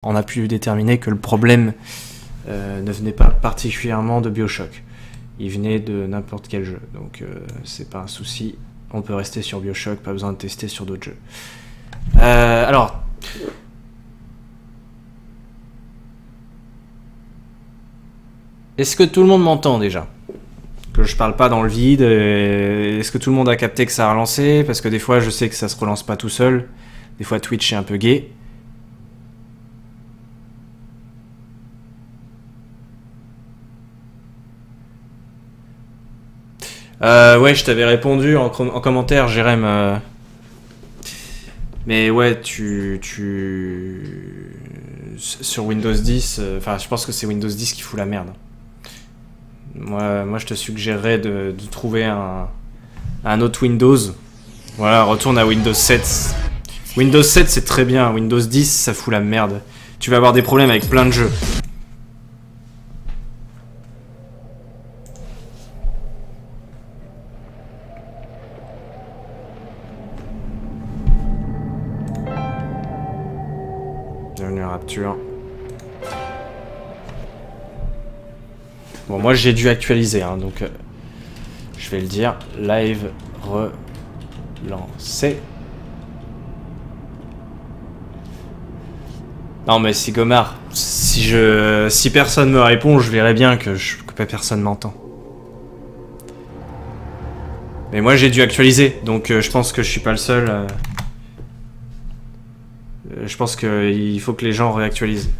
On a pu déterminer que le problème ne venait pas particulièrement de BioShock. Il venait de n'importe quel jeu. Donc c'est pas un souci. On peut rester sur BioShock, pas besoin de tester sur d'autres jeux. Alors... Est-ce que tout le monde m'entend déjà? Que je parle pas dans le vide. Est-ce que tout le monde a capté que ça a relancé? Parce que des fois je sais que ça se relance pas tout seul. Des fois Twitch est un peu gay. Ouais, je t'avais répondu en commentaire, Jérém. Mais ouais, sur Windows 10, enfin, je pense que c'est Windows 10 qui fout la merde. Moi je te suggérerais de trouver un autre Windows. Voilà, retourne à Windows 7. Windows 7, c'est très bien. Windows 10, ça fout la merde. Tu vas avoir des problèmes avec plein de jeux. Bienvenue à Rapture. Bon, moi j'ai dû actualiser, hein, donc je vais le dire. Live relancé. Non mais c'est Gomard. Si personne me répond, je verrai bien que personne m'entend. Mais moi j'ai dû actualiser, donc je pense que je suis pas le seul. Je pense qu'il faut que les gens réactualisent.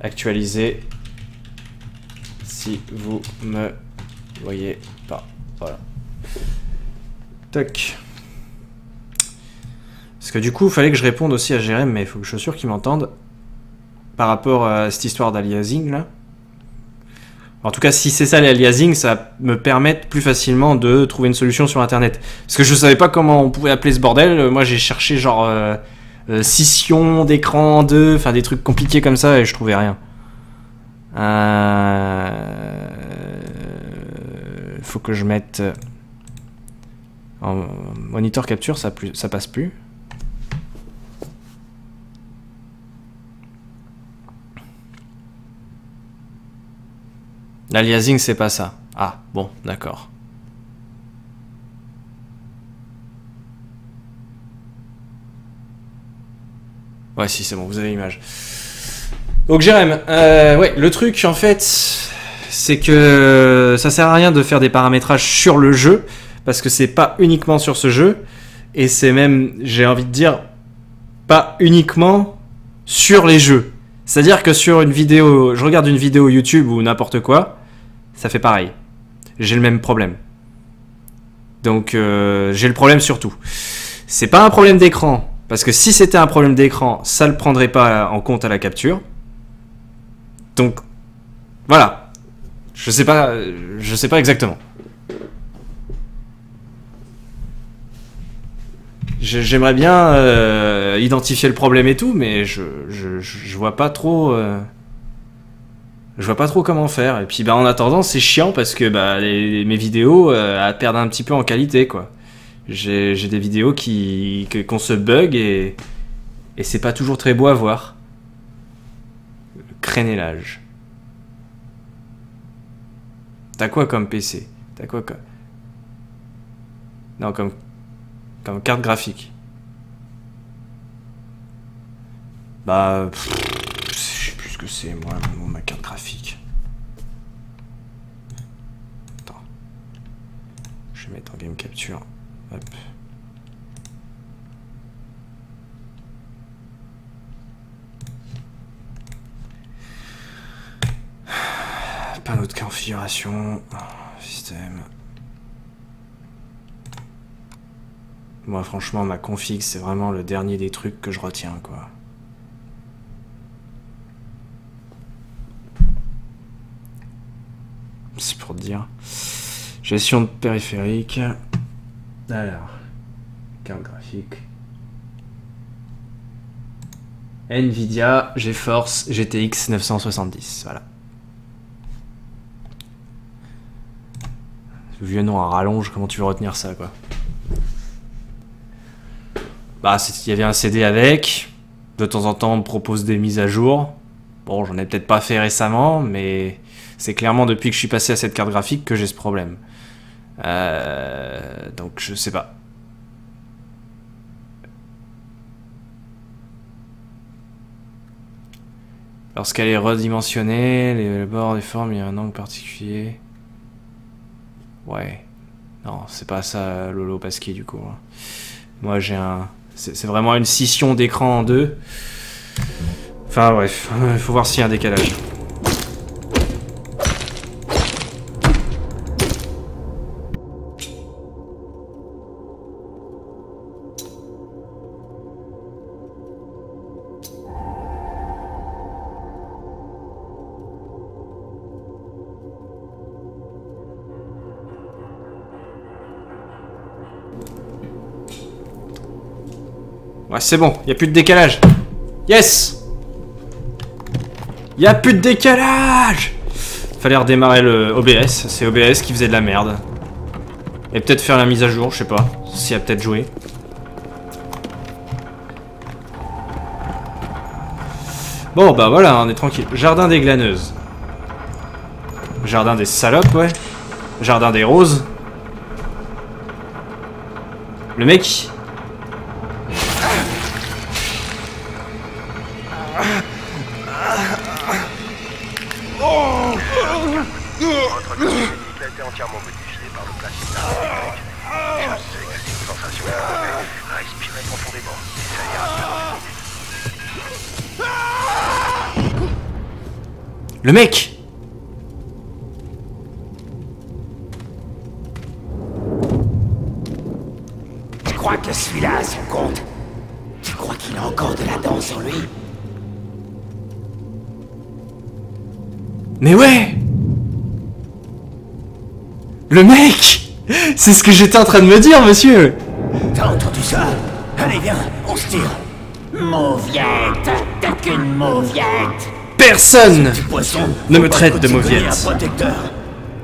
Actualiser. Si vous me voyez pas. Voilà. Toc. Parce que du coup, il fallait que je réponde aussi à Jérém, mais il faut que je sois sûr qu'il m'entende. Par rapport à cette histoire d'aliasing, là. En tout cas, si c'est ça l'aliasing, ça va me permettre plus facilement de trouver une solution sur Internet. Parce que je savais pas comment on pouvait appeler ce bordel. Moi, j'ai cherché genre scission d'écran 2, enfin des trucs compliqués comme ça, et je trouvais rien. Faut que je mette en monitor capture, ça passe plus. L'aliasing, c'est pas ça. Ah, bon, d'accord. Ouais, si, c'est bon, vous avez l'image. Donc, Jérém, ouais, le truc, en fait, c'est que ça sert à rien de faire des paramétrages sur le jeu, parce que c'est pas uniquement sur ce jeu, et c'est même, j'ai envie de dire, pas uniquement sur les jeux. C'est-à-dire que sur une vidéo, je regarde une vidéo YouTube ou n'importe quoi, ça fait pareil. J'ai le même problème. Donc j'ai le problème sur tout. C'est pas un problème d'écran, parce que si c'était un problème d'écran, ça le prendrait pas en compte à la capture. Donc voilà. Je sais pas exactement. J'aimerais bien identifier le problème et tout, mais je vois pas trop. Je vois pas trop comment faire. Et puis bah en attendant, c'est chiant parce que bah mes vidéos perdent un petit peu en qualité, quoi. J'ai des vidéos qu'on se bug et c'est pas toujours très beau à voir. Le crénelage. T'as quoi comme PC? T'as quoi comme... Non, comme carte graphique. Bah... je sais plus ce que c'est, moi, ma carte graphique. Attends. Je vais mettre en game capture. Hop. Panneau de configuration. Système. Moi, franchement, ma config, c'est vraiment le dernier des trucs que je retiens, quoi. C'est pour te dire. Gestion de périphérique. Alors. Carte graphique. Nvidia GeForce GTX 970. Voilà. Le vieux nom à rallonge, comment tu veux retenir ça, quoi? Bah, il y avait un CD avec. De temps en temps, on me propose des mises à jour. Bon, j'en ai peut-être pas fait récemment, mais c'est clairement depuis que je suis passé à cette carte graphique que j'ai ce problème. Donc, je sais pas. Lorsqu'elle est redimensionnée, les bords des formes, il y a un angle particulier. Ouais. Non, c'est pas ça, Lolo Pasquier, du coup. Moi, j'ai un... C'est vraiment une scission d'écran en deux. Enfin, bref. Il faut voir s'il y a un décalage. Ouais, c'est bon, il n'y a plus de décalage. Yes! Il n'y a plus de décalage! Fallait redémarrer le OBS, c'est OBS qui faisait de la merde. Et peut-être faire la mise à jour, je sais pas, s'il y a peut-être joué. Bon, bah voilà, on est tranquille. Jardin des glaneuses. Jardin des salopes, ouais. Jardin des roses. Le mec... Votre technique a été entièrement modifiée par le plastique électrique. Je sais que c'est une sensation étrange. Respirez profondément. Ça ira. Le mec! Tu crois que celui-là a son compte? Tu crois qu'il a encore de la danse en lui? Mais ouais! Le mec! C'est ce que j'étais en train de me dire, monsieur! T'as entendu ça? Allez, viens, on se tire. Mauviette, t'es qu'une mauviette. Personne Du poisson, ne me faut pas traite que de tu mauviette. connais un protecteur.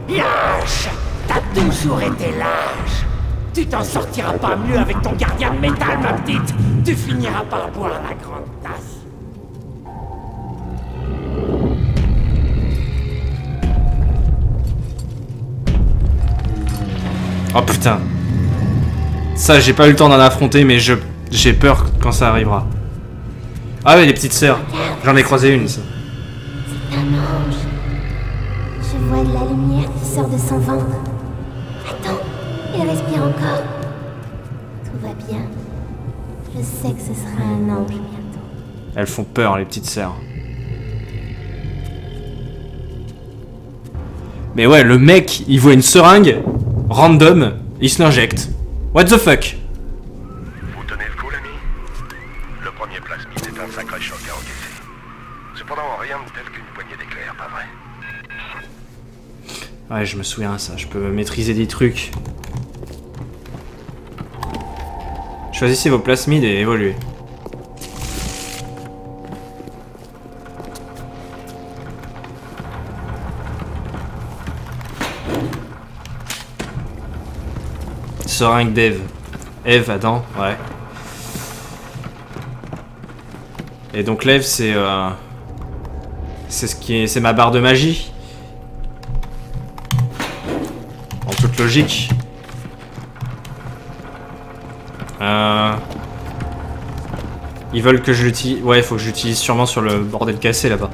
Lâche, t'as toujours été lâche. Tu t'en sortiras pas mieux avec ton gardien de métal, ma petite. Tu finiras par boire la grande tasse. Oh putain. Ça, j'ai pas eu le temps d'en affronter, mais j'ai peur quand ça arrivera. Ah ouais, les petites sœurs. J'en ai croisé une, ça. C'est un ange. Je vois de la lumière qui sort de son ventre. Attends, il respire encore. Tout va bien. Je sais que ce sera un ange bientôt. Elles font peur, les petites sœurs. Mais ouais, le mec, il voit une seringue, random, il se l'injecte. What the fuck? Vous tenez le coup, l'ami? Le premier plasmide est un sacré choc à encaisser. Cependant, rien de tel qu'une poignée d'éclairs, pas vrai? Ouais, je me souviens de ça, je peux maîtriser des trucs. Choisissez vos plasmides et évoluez. Seringue d'Eve. Eve, Adam, ouais. Et donc l'Eve, c'est ce qui est, c'est ma barre de magie. En toute logique. Ils veulent que je l'utilise. Ouais, il faut que je l'utilise sûrement sur le bordel cassé là-bas.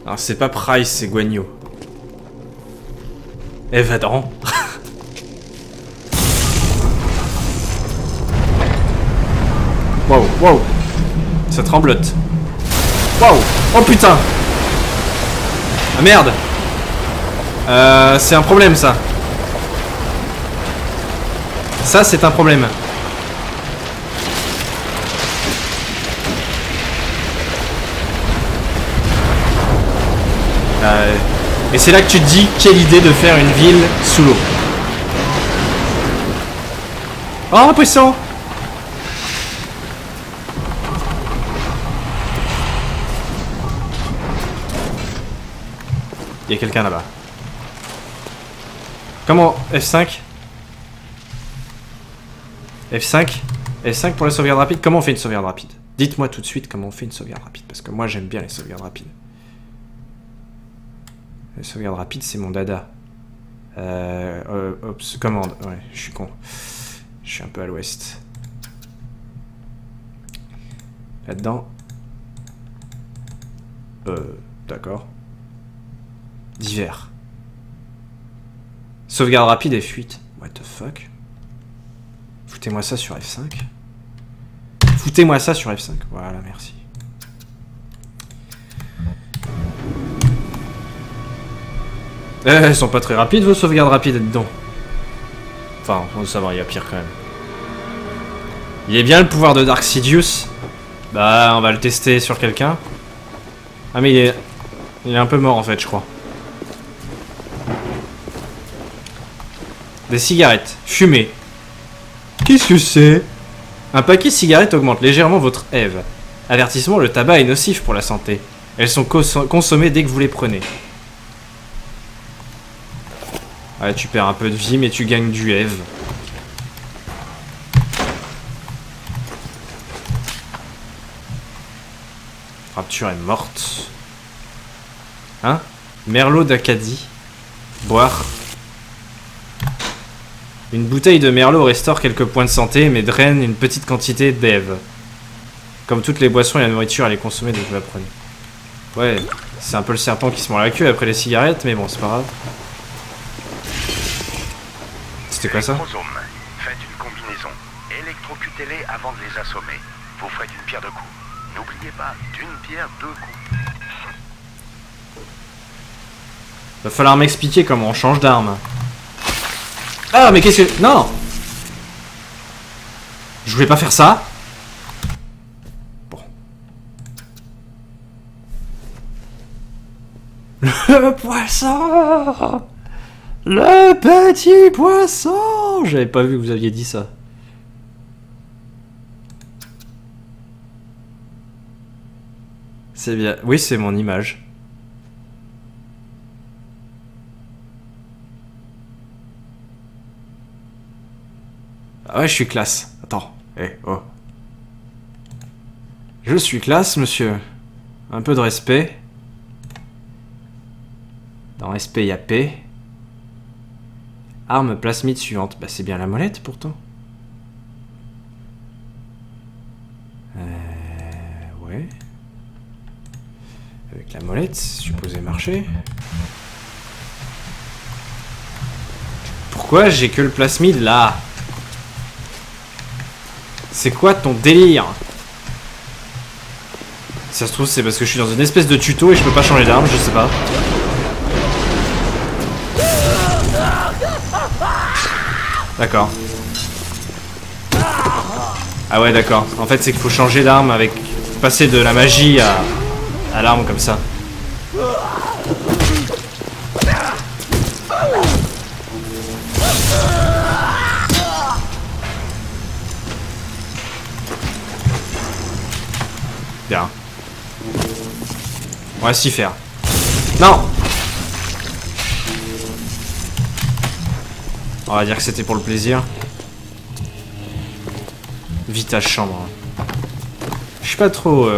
Alors c'est pas Price, c'est Guagno. Eve Adam. Wow, wow. Ça tremblote. Wow. Oh putain. Ah merde. C'est un problème ça. Ça c'est un problème. Et c'est là que tu te dis quelle idée de faire une ville sous l'eau. Oh, un poisson. Il y a quelqu'un là-bas. Comment? F5? F5? F5 pour la sauvegarde rapide? Comment on fait une sauvegarde rapide? Dites-moi tout de suite comment on fait une sauvegarde rapide. Parce que moi j'aime bien les sauvegardes rapides. Les sauvegardes rapides c'est mon dada. Ops, commande. Ouais, je suis con. Je suis un peu à l'ouest. Là-dedans. D'accord. Divers. Sauvegarde rapide et fuite. What the fuck? Foutez-moi ça sur F5. Foutez-moi ça sur F5. Voilà, merci. Elles sont pas très rapides vos sauvegardes rapides dedans. Enfin, on va savoir, il y a pire quand même. Il est bien le pouvoir de Dark Sidious. Bah, on va le tester sur quelqu'un. Ah mais il est un peu mort en fait, je crois. Des cigarettes. Fumées. Qu'est-ce que c'est? Un paquet de cigarettes augmente légèrement votre Eve. Avertissement, le tabac est nocif pour la santé. Elles sont consommées dès que vous les prenez. Ouais, tu perds un peu de vie, mais tu gagnes du Eve. Rapture est morte. Hein? Merlot d'Acadie. Boire. Une bouteille de Merlot restaure quelques points de santé, mais draine une petite quantité d'Eve. Comme toutes les boissons et la nourriture, elle est consommée dès que vous la prenez. Ouais, c'est un peu le serpent qui se mord la queue après les cigarettes, mais bon, c'est pas grave. C'était quoi ça? Faites une combinaison. Électrocutez-les avant de les assommer. Vous ferez d'une pierre deux coups. N'oubliez pas, d'une pierre deux coups. Va falloir m'expliquer comment on change d'arme. Ah mais qu'est-ce que... Non! Je voulais pas faire ça. Bon. Le poisson! Le petit poisson! J'avais pas vu que vous aviez dit ça. C'est bien. Oui, c'est mon image. Ah ouais, je suis classe. Attends. Oh. Je suis classe, monsieur. Un peu de respect. Dans respect, il y a paix. Arme plasmide suivante. Bah, c'est bien la molette, pourtant. Ouais. Avec la molette, c'est supposé marcher. Pourquoi j'ai que le plasmide, là? C'est quoi ton délire? Si ça se trouve, c'est parce que je suis dans une espèce de tuto et je peux pas changer d'arme, je sais pas. D'accord. Ah ouais, d'accord. En fait, c'est qu'il faut changer d'arme avec... passer de la magie à l'arme comme ça. Bien. On va s'y faire. Non! On va dire que c'était pour le plaisir. Vita chambre. Je suis pas trop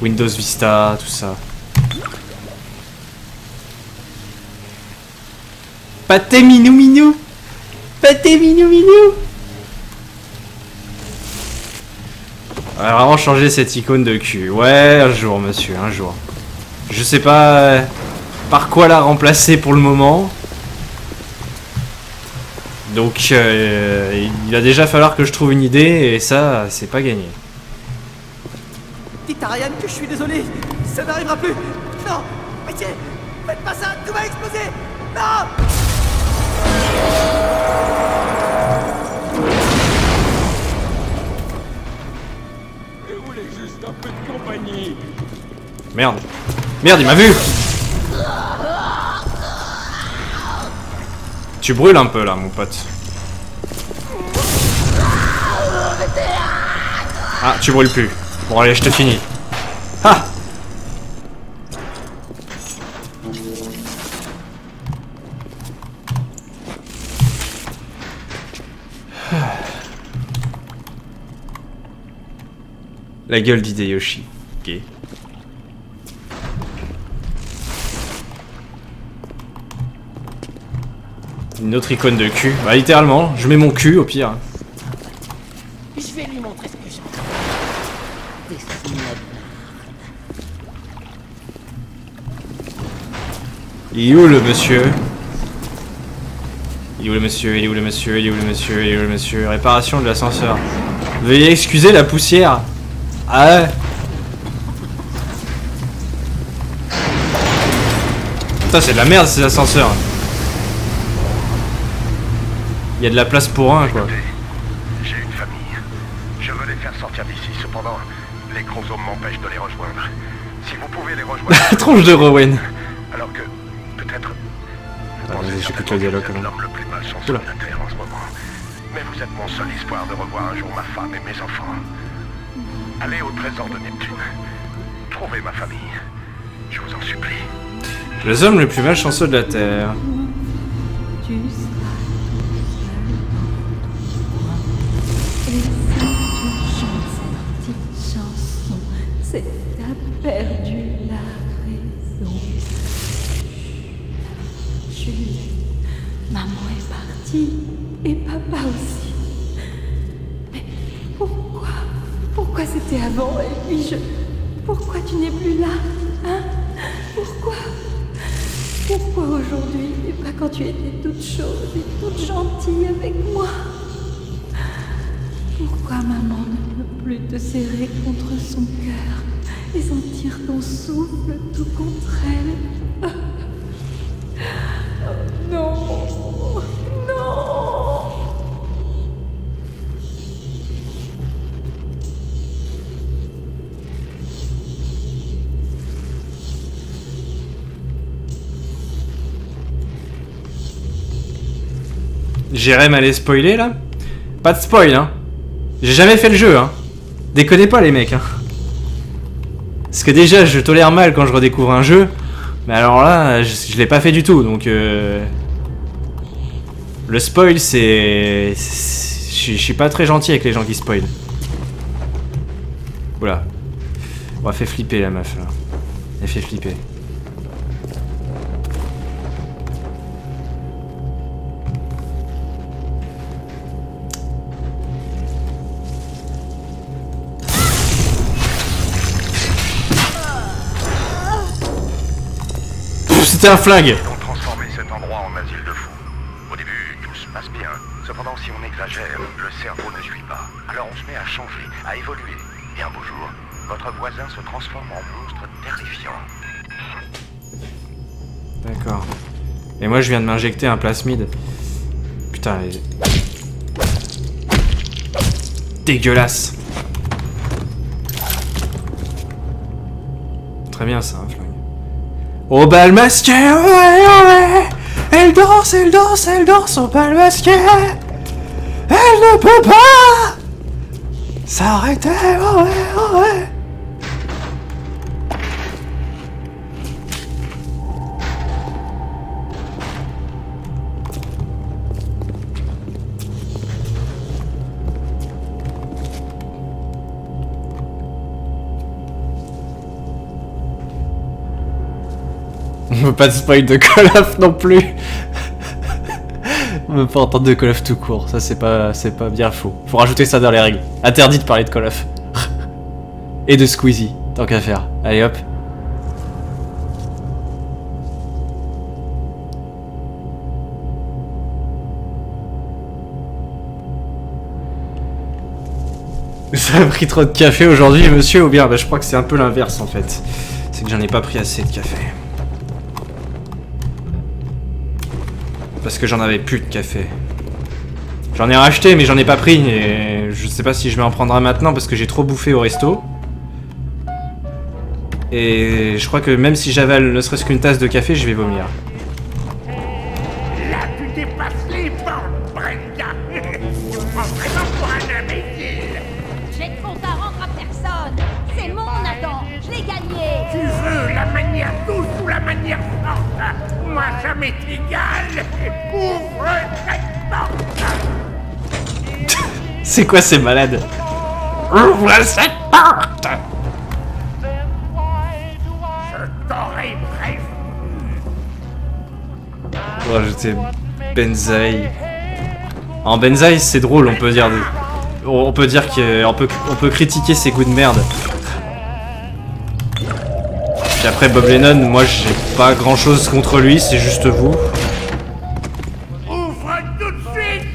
Windows Vista, tout ça. Pâté minou minou. Pâté minou minou. On va vraiment changer cette icône de cul. Ouais, un jour, monsieur, un jour. Je sais pas par quoi la remplacer pour le moment. Donc, il va déjà falloir que je trouve une idée, et ça, c'est pas gagné. Dites à Ryan que je suis désolé, ça n'arrivera plus. Non, pitié, faites pas ça, tout va exploser. Non! Je voulais juste un peu de compagnie. Merde. Merde, il m'a vu. Tu brûles un peu là, mon pote. Ah, tu brûles plus. Bon, allez, je te finis. Ah! La gueule d'Hideyoshi. Ok. Une autre icône de cul. Bah littéralement, je mets mon cul au pire. Je vais lui montrer ce que j'ai. Des signes. Il est où le monsieur? Il est où le monsieur? Il est où le monsieur? Il est où le monsieur? Il est où le monsieur? Réparation de l'ascenseur. Veuillez excuser la poussière. Ah ouais. Putain, c'est de la merde ces ascenseurs. Il y a de la place pour un quoi. J'ai une famille. Je veux les faire sortir d'ici. Cependant, les chromosomes m'empêchent de les rejoindre. Si vous pouvez les rejoindre... La tronche de Rowan. Alors que, peut-être... Vas-y, j'écoute le dialogue quand même. L'homme le plus malchanceux de la Terre en ce moment. Mais vous êtes mon seul espoir de revoir un jour ma femme et mes enfants. Allez au trésor de Neptune. Trouvez ma famille. Je vous en supplie. Les hommes les plus malchanceux de la Terre. Tu seras tout seul. Et si tu chantes cette petite chanson, c'est que t'as perdu la raison. Jules, maman est partie et papa aussi. Mais pourquoi? Pourquoi c'était avant et puis je... Pourquoi tu n'es plus là? Hein? Pourquoi? Pourquoi aujourd'hui et pas quand tu étais toute chaude et toute gentille avec moi? Pourquoi maman ne peut plus te serrer contre son cœur et sentir ton souffle tout contre elle? Oh non! Non! Jérém allait spoiler là? Pas de spoil hein. J'ai jamais fait le jeu hein. Déconnez pas les mecs hein. Parce que déjà je tolère mal quand je redécouvre un jeu. Mais alors là je l'ai pas fait du tout donc le spoil c'est... Je suis pas très gentil avec les gens qui spoilent. Oula. On fait flipper la meuf là. Elle fait flipper. C'était un flingue. Ils ont transformé cet endroit en asile de fous. Au début, tout se passe bien. Cependant, si on exagère, le cerveau ne suit pas. Alors on se met à changer, à évoluer. Et un beau jour, votre voisin se transforme en monstre terrifiant. D'accord. Et moi je viens de m'injecter un plasmide. Putain, dégueulasse. Très bien ça, un flingue. Au bal masqué, ouais, ouais. Elle danse, elle danse, elle danse au bal masqué. Elle ne peut pas s'arrêter, ouais, ouais. On veut pas de spoil de Call of non plus. On veut pas entendre de Call of tout court, ça c'est pas bien faux. Faut rajouter ça dans les règles. Interdit de parler de Call of. Et de Squeezie, tant qu'à faire. Allez hop. Ça a pris trop de café aujourd'hui monsieur ou bien bah, je crois que c'est un peu l'inverse en fait. C'est que j'en ai pas pris assez de café. Parce que j'en avais plus de café. J'en ai racheté mais j'en ai pas pris et je sais pas si je vais en prendre un maintenant parce que j'ai trop bouffé au resto. Et je crois que même si j'avale ne serait-ce qu'une tasse de café, je vais vomir. Là, tu dépasses les bornes, Brenda. Tu me prends vraiment pour un imbécile. J'ai de compte à rendre à personne. C'est mon Nathan. Je l'ai gagné. Tu veux la manière douce ou la manière forte? Moi, ça m'est égal. Ouvre cette porte. C'est quoi ces malades? Ouvre cette porte! On va rajouter Benzaï. En Benzaï, c'est drôle, on peut dire. On peut dire qu'on peut critiquer ses goûts de merde. Puis après Bob Lennon, moi j'ai pas grand chose contre lui, c'est juste vous. Ouvre tout de suite.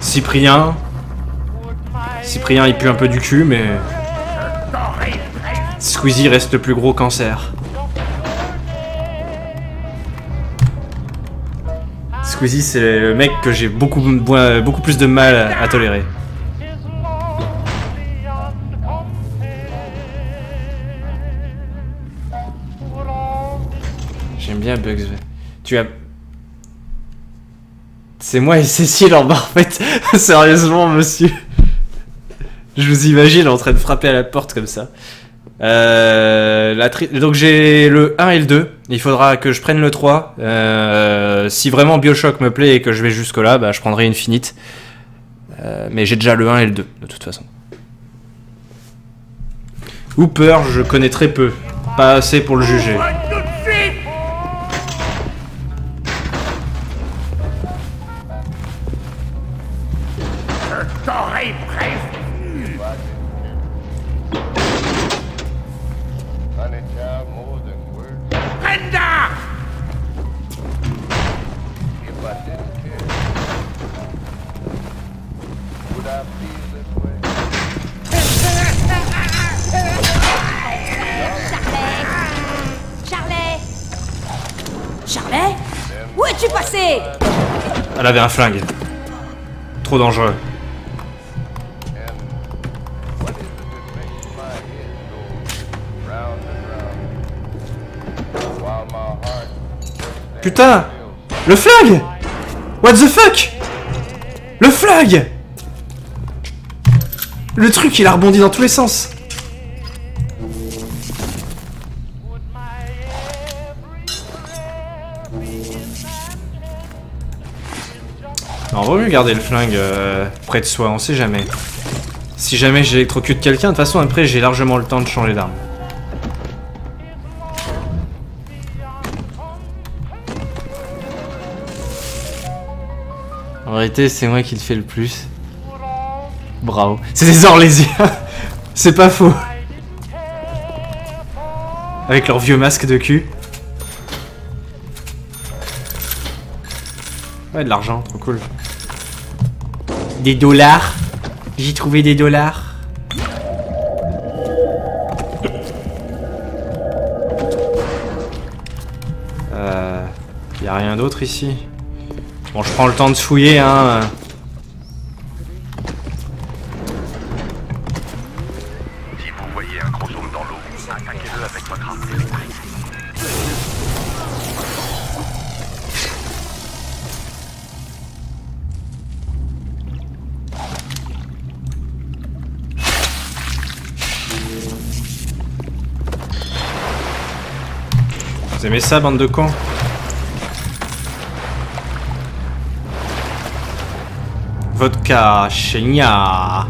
Cyprien. Cyprien il pue un peu du cul, mais Squeezie reste le plus gros cancer. Squeezie c'est le mec que j'ai beaucoup plus de mal à tolérer. J'aime bien Bugs. Tu as... C'est moi et Cécile en bas en fait. Sérieusement monsieur. Je vous imagine en train de frapper à la porte comme ça. Donc j'ai le 1 et le 2. Il faudra que je prenne le 3. Si vraiment Bioshock me plaît et que je vais jusque là, bah, je prendrai Infinite. Mais j'ai déjà le 1 et le 2 de toute façon. Hooper, je connais très peu. Pas assez pour le juger. Charlet? Où es-tu passé? Elle avait un flingue. Trop dangereux. Putain! Le flag! What the fuck? Le flag! Le truc il a rebondi dans tous les sens. Non, vaut mieux garder le flingue près de soi, on sait jamais. Si jamais j'électrocute quelqu'un, de toute façon après j'ai largement le temps de changer d'arme. En réalité, c'est moi qui le fais le plus. Bravo. C'est des Orlésiens. C'est pas faux. Avec leur vieux masque de cul. Ouais, de l'argent, trop cool. Des dollars. J'ai trouvé des dollars. Y a rien d'autre ici. Bon, je prends le temps de fouiller, hein. Si vous voyez un gros homme dans l'eau, attaquez-le avec votre arme électrique. Vous aimez ça, bande de cons? Vodka, Chenia.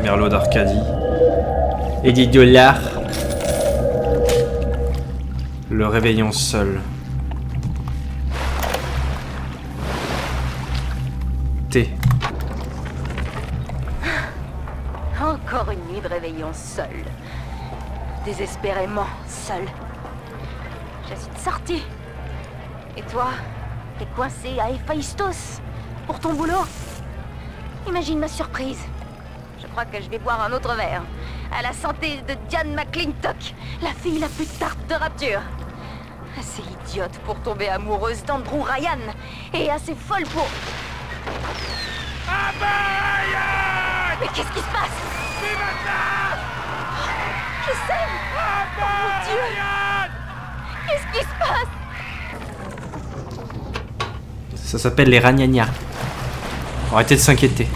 Merlot d'Arcadie. Et des dollars. Le réveillon seul. Thé. Encore une nuit de réveillon seul. Désespérément seul. Je suis sortie. Et toi, t'es coincé à Héphaïstos pour ton boulot. Imagine ma surprise. Je crois que je vais boire un autre verre. À la santé de Diane McClintock, la fille la plus tarte de Rapture. Assez idiote pour tomber amoureuse d'Andrew Ryan. Et assez folle pour... Mais qu'est-ce qui se passe? Je sais. Oh mon Dieu. Qu'est-ce qui se passe? Ça s'appelle les ragnagnas. Arrêtez de s'inquiéter.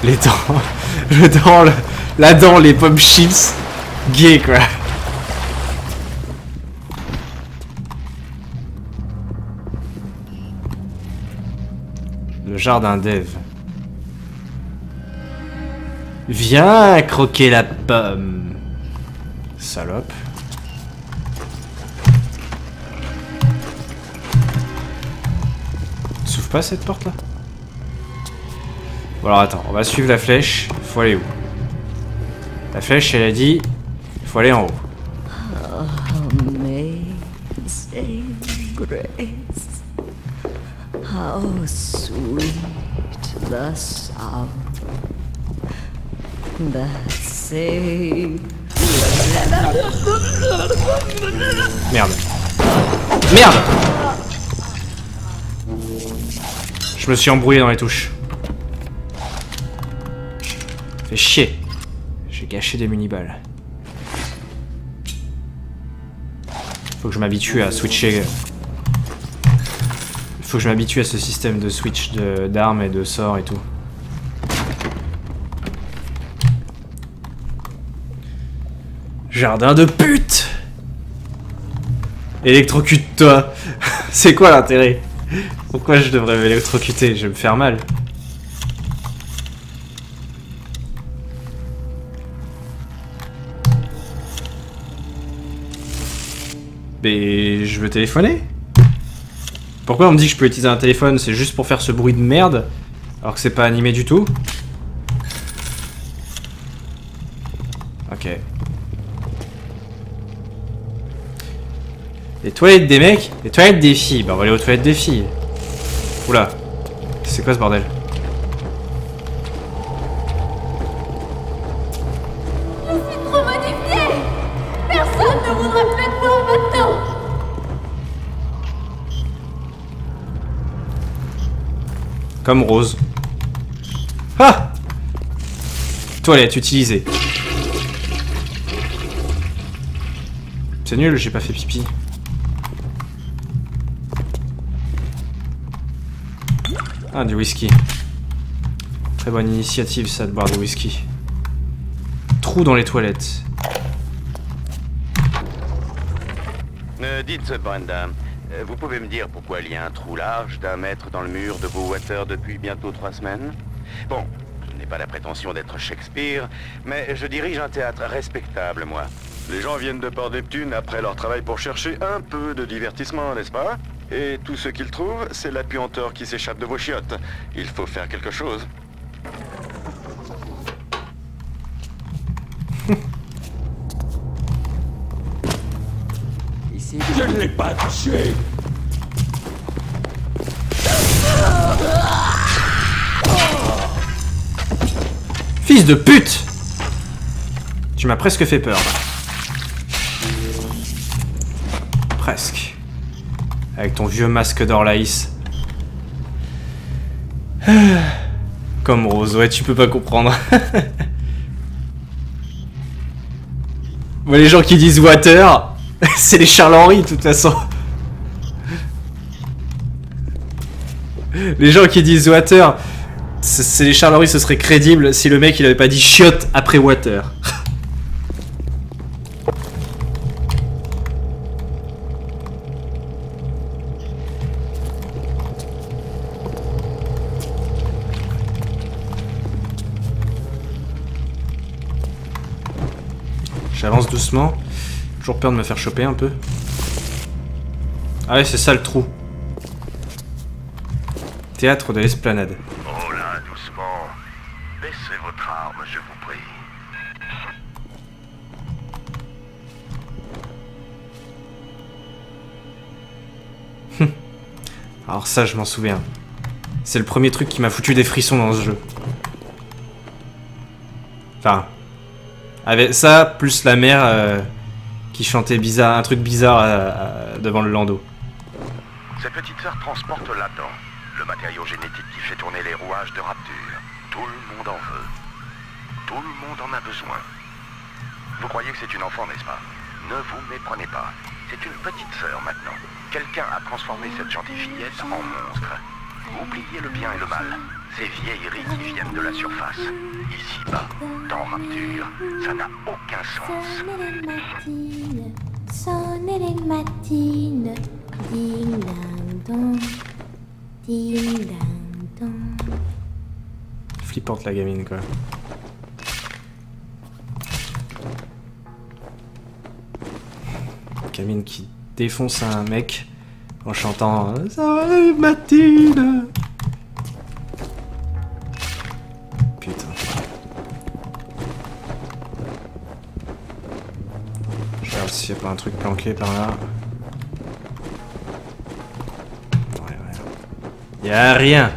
Les dents. La dent, les pommes chips. Gay quoi. Le jardin d'Ève. Viens croquer la pomme. Salope. S'ouvre pas cette porte là? Bon alors attends, on va suivre la flèche. Faut aller où? La flèche elle a dit faut aller en haut. Amazing grace. How sweet the sound that saved. Merde. Merde! Je me suis embrouillé dans les touches. Fait chier. J'ai gâché des mini-balles. Faut que je m'habitue à switcher. Faut que je m'habitue à ce système de switch d'armes et de sorts et tout. Jardin de pute! Électrocute-toi! C'est quoi l'intérêt? Pourquoi je devrais m'électrocuter? Je vais me faire mal. Mais je veux téléphoner? Pourquoi on me dit que je peux utiliser un téléphone? C'est juste pour faire ce bruit de merde? Alors que c'est pas animé du tout? Ok. Les toilettes des mecs, les toilettes des filles. Bah on va aller aux toilettes des filles. Oula. C'est quoi ce bordel? Je suis trop modifiée. Personne ne voudra plus de moi maintenant. Comme Rose. Ah! Toilette utilisée. C'est nul, j'ai pas fait pipi. Ah, du whisky. Très bonne initiative, ça, de boire du whisky. Trou dans les toilettes. Dites, Brenda, vous pouvez me dire pourquoi il y a un trou large d'1 mètre dans le mur de vos Water depuis bientôt 3 semaines? Bon, je n'ai pas la prétention d'être Shakespeare, mais je dirige un théâtre respectable, moi. Les gens viennent de Port-Neptune après leur travail pour chercher un peu de divertissement, n'est-ce pas? Et tout ce qu'ils trouvent, c'est la puanteur qui s'échappe de vos chiottes. Il faut faire quelque chose. Ici, je ne l'ai pas touché. Fils de pute! Tu m'as presque fait peur. Presque. Avec ton vieux masque d'Orlaïs. Comme Rose, ouais, tu peux pas comprendre. Bon, les gens qui disent Water, c'est les Charles-Henri de toute façon. Les gens qui disent Water, c'est les Charles-Henri, ce serait crédible si le mec il avait pas dit chiotte après Water. J'avance doucement. Toujours peur de me faire choper un peu. Ah ouais, c'est ça le trou. Théâtre de l'Esplanade. Oh là, doucement. Baissez votre arme, je vous prie. Alors ça, je m'en souviens. C'est le premier truc qui m'a foutu des frissons dans ce jeu. Enfin... avec ça, plus la mère qui chantait bizarre, un truc bizarre devant le landau. Cette petite sœur transporte là-dedans le matériau génétique qui fait tourner les rouages de Rapture. Tout le monde en veut. Tout le monde en a besoin. Vous croyez que c'est une enfant, n'est-ce pas? Ne vous méprenez pas. C'est une petite sœur maintenant. Quelqu'un a transformé cette gentille fillette en monstre. Oubliez le bien et le mal. Ces vieilleries qui viennent de la surface. Ici-bas, dans Rapture, ça n'a aucun sens. Sonnez les matines, ding ding dong, ding ding Flippante la gamine quoi. Gamine qui défonce un mec en chantant ça va Mathilde. Putain. Je regarde s'il n'y a pas un truc planqué par là. Y'a rien.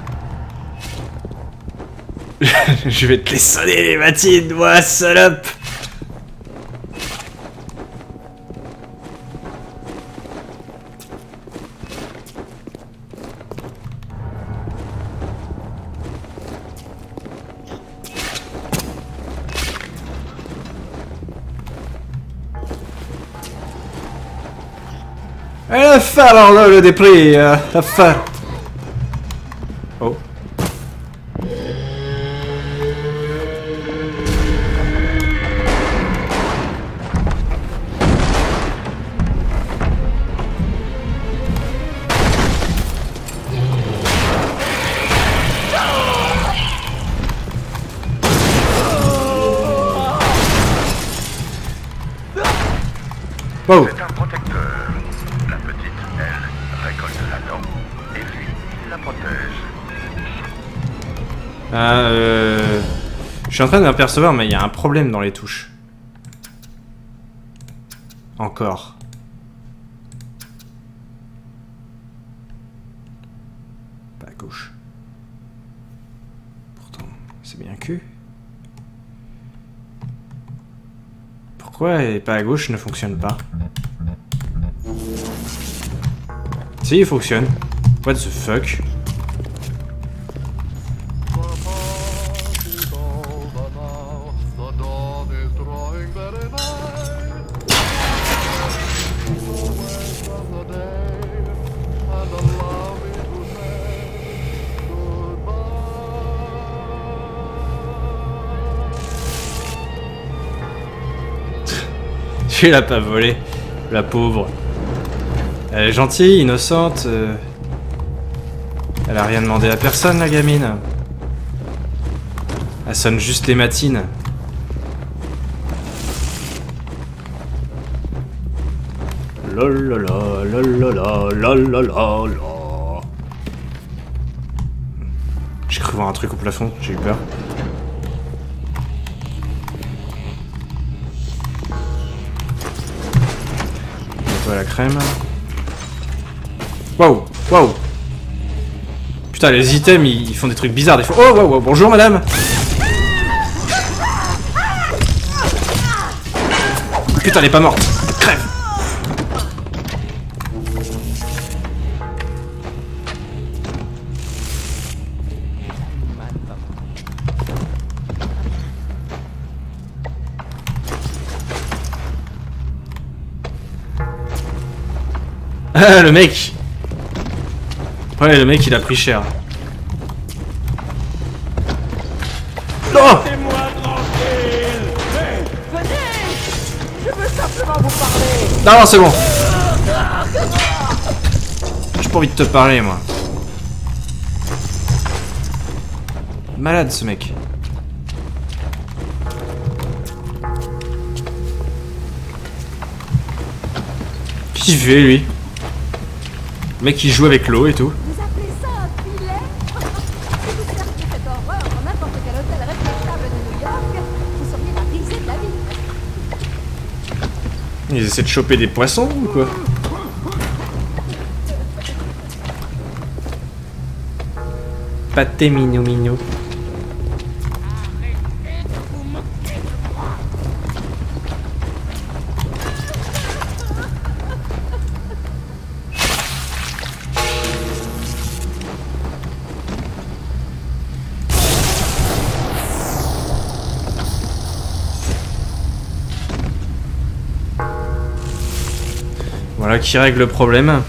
Je vais te les sonner les matines, moi, salope. La fin alors le dépris, la fin. Oh. Wow. C'est un protecteur. La petite, elle, récolte la dent. Et lui, il la protège. Je suis en train d'apercevoir, mais il y a un problème dans les touches. Encore. Pas à gauche. Pourtant, c'est bien que. Pourquoi et pas à gauche ne fonctionne pas? Si, il fonctionne. What the fuck? Tu l'as pas volé, la pauvre. Elle est gentille, innocente. Elle a rien demandé à personne, la gamine. Elle sonne juste les matines. Lolala, lolala, lolala. J'ai cru voir un truc au plafond, j'ai eu peur. La crème. Waouh, waouh. Putain, les items, ils font des trucs bizarres des fois. Oh, waouh, bonjour madame. Putain, elle est pas morte. Crève. Ah, le mec. Ouais, le mec, il a pris cher. Non. Laissez-moi tranquille. Hey, venez. Je veux simplement vous parler. Non, non, c'est bon. J'ai pas envie de te parler, moi. Malade, ce mec. Qu'est-ce qu'il fait, lui? Le mec qui joue avec l'eau et tout. Vous appelez ça un filet? Si vous cherchiez cette horreur dans n'importe quel hôtel respectable de New York, vous seriez la risée de la vie. Ils essaient de choper des poissons ou quoi? Pâté mignon mignon. Voilà qui règle le problème.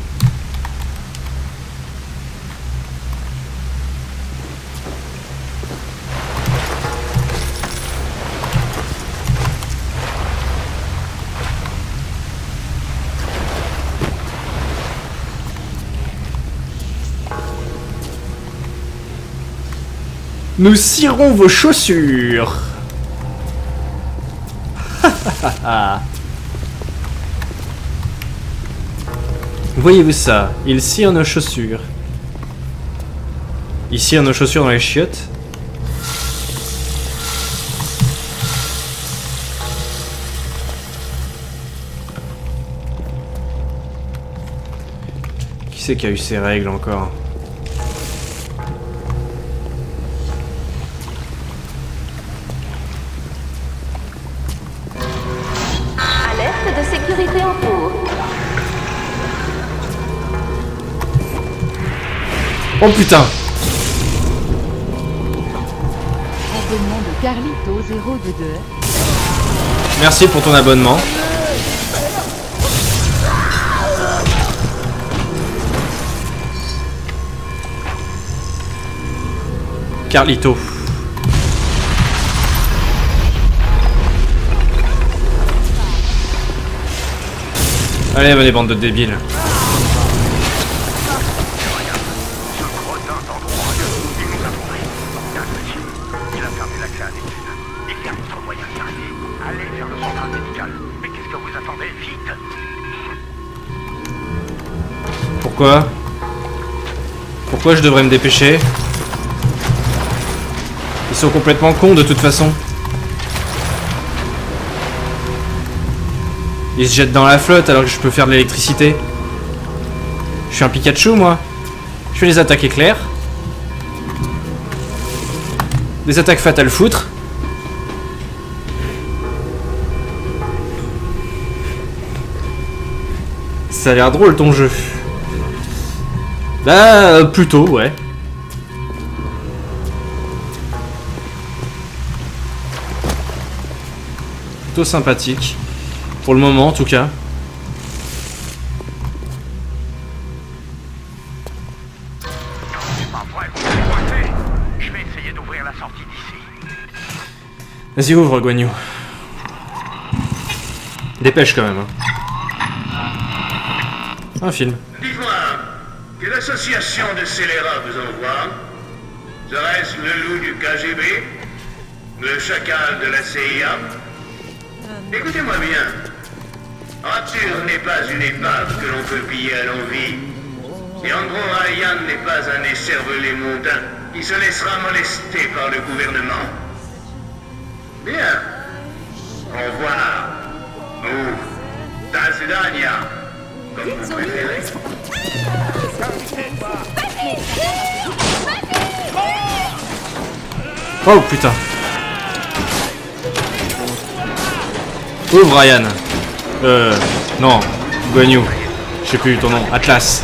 Nous cirons vos chaussures. Voyez-vous ça? Il cire nos chaussures. Il cire nos chaussures dans les chiottes. Qui c'est qui a eu ces règles encore? Alerte de sécurité en cours. Oh putain! Abonnement de Carlito 022. Merci pour ton abonnement. Carlito. Allez, venez, bande de débiles. Il a fermé l'accès à l'étude. Il y a d'autres moyens d'y arriver. Allez vers le central médical. Mais qu'est-ce que vous attendez? Vite! Pourquoi? Pourquoi je devrais me dépêcher? Ils sont complètement cons de toute façon. Ils se jettent dans la flotte alors que je peux faire de l'électricité. Je suis un Pikachu moi. Je fais des attaques éclairs. Des attaques fatales foutre. Ça a l'air drôle ton jeu. Bah plutôt ouais. Plutôt sympathique. Pour le moment en tout cas. C'est pas vrai, vous allez coincer. Je vais essayer d'ouvrir la sortie d'ici. Vas-y ouvre Guan Yu. Dépêche quand même. Hein. Un film. Dites-moi, quelle association de scélérats vous envoie? Serait-ce le loup du KGB? Le chacal de la CIA? Écoutez-moi bien. Arthur n'est pas une épave que l'on peut piller à l'envi. Et Andrew Ryan n'est pas un écervelé mondain qui se laissera molester par le gouvernement. Bien. Au revoir. Ou das Vidania, comme vous préférez. Oh putain. Ouvre Ryan. Non. Guan Yu. Je sais plus ton nom. Atlas.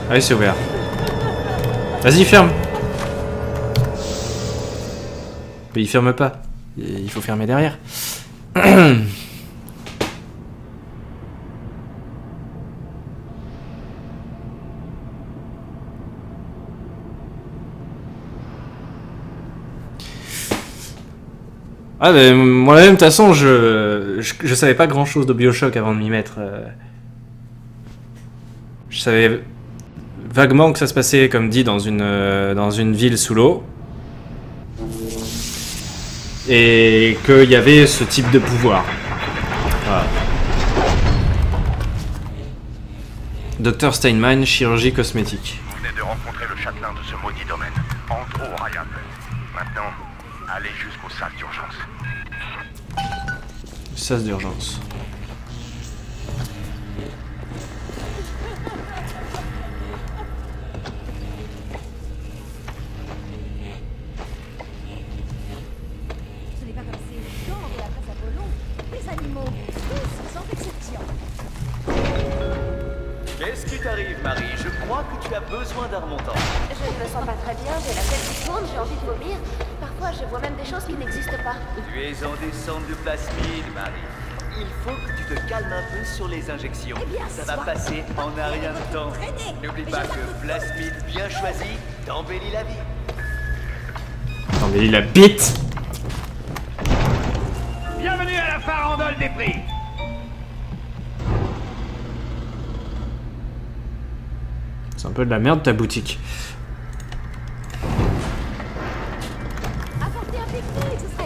Allez, c'est ouvert. Vas-y, ferme. Mais il ferme pas. Il faut fermer derrière. Ah ben moi-même de toute façon je savais pas grand chose de BioShock avant de m'y mettre. Je savais vaguement que ça se passait comme dit dans une ville sous l'eau. Et qu'il y avait ce type de pouvoir. Voilà. Dr Steinman, chirurgie cosmétique. Vous venez de rencontrer le châtelain de ce maudit domaine, Andrew Ryan. Maintenant, allez jusqu'au sas d'urgence. Sas d'urgence. Ce n'est pas comme ces gens de la place Apollon. Les animaux, tous, sans exception. Qu'est-ce qui t'arrive, Marie? Je crois que tu as besoin d'un remontant. Je ne me sens pas très bien, j'ai la tête qui tourne, j'ai envie de vomir. Parfois, je vois même des choses qui n'existent pas. Tu es en descente de plasmide, Marie. Il faut que tu te calmes un peu sur les injections. Eh bien, ça va soit. passer en un rien de temps. Traînez. N'oublie Mais pas je que plasmide bien choisi t'embellit la vie. Non mais il a bite. Bienvenue à la farandole des prix. C'est un peu de la merde ta boutique.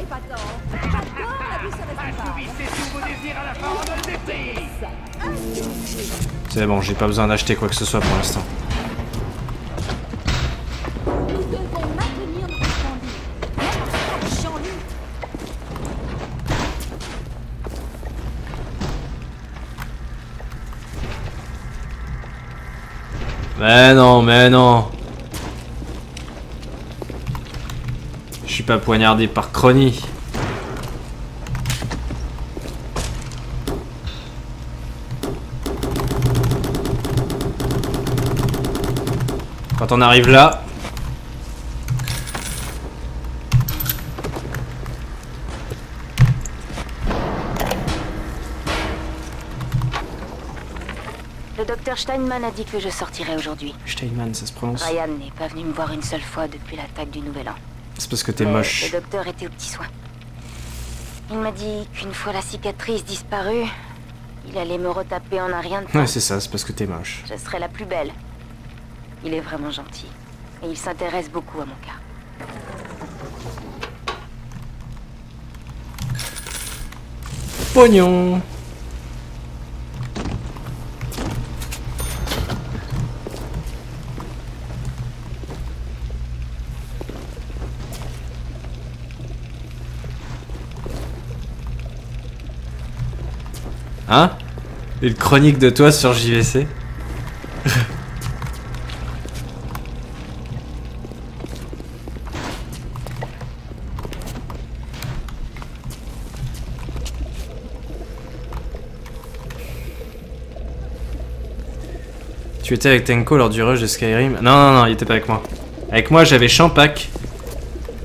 épatant. J'adore la vie sur C'est bon, j'ai pas besoin d'acheter quoi que ce soit pour l'instant. Nous devons maintenir notre standing. Même en champ lutte. Mais non, mais non. Je suis pas poignardé par Crony. Quand on arrive là... Le docteur Steinman a dit que je sortirais aujourd'hui. Steinman, ça se prononce. Ryan n'est pas venu me voir une seule fois depuis l'attaque du Nouvel An. C'est parce que t'es Mais moche. Le docteur était aux petits soins. Il m'a dit qu'une fois la cicatrice disparue, il allait me retaper en un rien de temps. Ouais, c'est ça, c'est parce que t'es moche. Je serai la plus belle. Il est vraiment gentil. Et il s'intéresse beaucoup à mon cas. Pognon. Hein? Une chronique de toi sur JVC? Tu étais avec Tenko lors du rush de Skyrim? Non, non, non, il était pas avec moi. Avec moi, j'avais Champak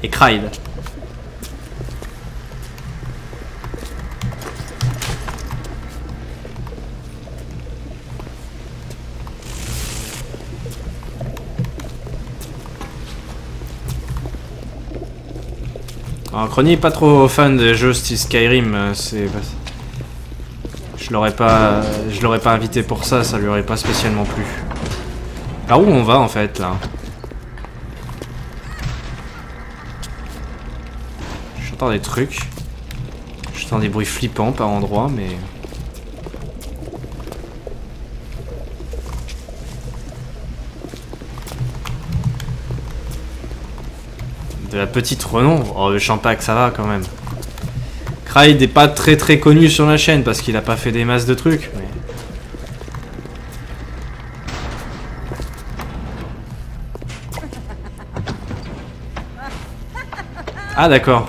et Kraid. Alors, Crony est pas trop fan des jeux style Skyrim, c'est... Je l'aurais pas invité pour ça, ça lui aurait pas spécialement plu. Par où on va en fait là? J'entends des trucs. J'entends des bruits flippants par endroits, mais... De la petite renom. Oh, le Champak, ça va quand même. Kraid n'est pas très connu sur la chaîne parce qu'il a pas fait des masses de trucs, mais... Ah d'accord.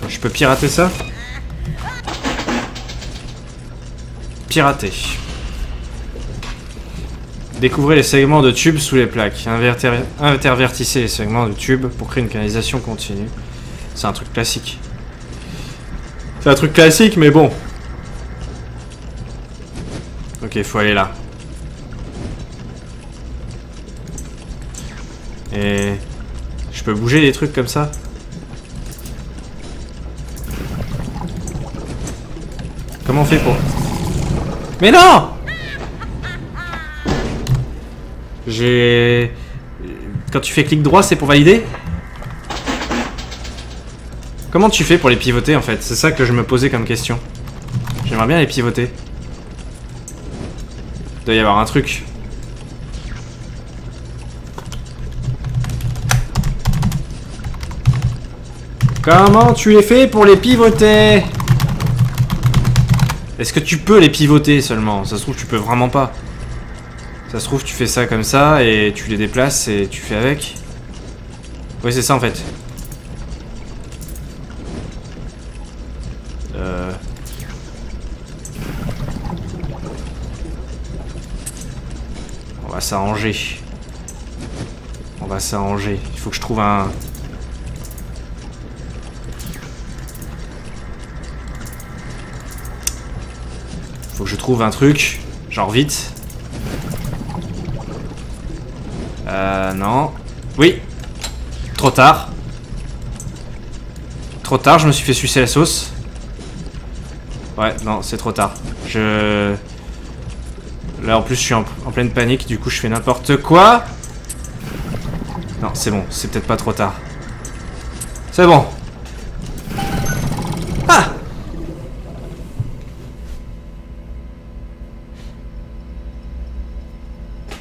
Je peux pirater ça? Pirater. Découvrez les segments de tubes sous les plaques. Intervertissez les segments de tubes pour créer une canalisation continue. C'est un truc classique. C'est un truc classique, mais bon. Ok, faut aller là. Et... Je peux bouger des trucs comme ça? Comment on fait pour... Mais non! J'ai... Quand tu fais clic droit, c'est pour valider? Comment tu fais pour les pivoter en fait? C'est ça que je me posais comme question. J'aimerais bien les pivoter. Il doit y avoir un truc. Comment tu es fait pour les pivoter? Est-ce que tu peux les pivoter seulement? Ça se trouve tu peux vraiment pas. Ça se trouve tu fais ça comme ça et tu les déplaces et tu fais avec. Oui c'est ça en fait. On va s'arranger. On va s'arranger. Il faut que je trouve un... Faut que je trouve un truc. Genre vite. Non. Oui. Trop tard. Trop tard, je me suis fait sucer la sauce. Ouais, non, c'est trop tard. Là, en plus, je suis en pleine panique, du coup, je fais n'importe quoi. Non, c'est bon, c'est peut-être pas trop tard. C'est bon.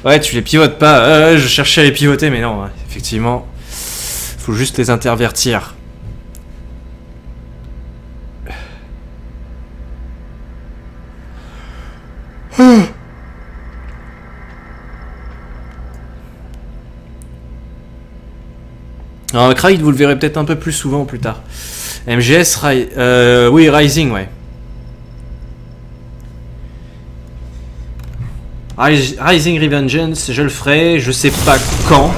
Ouais, tu les pivotes pas. Je cherchais à les pivoter, mais non, effectivement. Faut juste les intervertir. Alors, Craig, vous le verrez peut-être un peu plus souvent plus tard. MGS, oui, Rising, ouais. Rising Revengeance, je le ferai, je sais pas quand.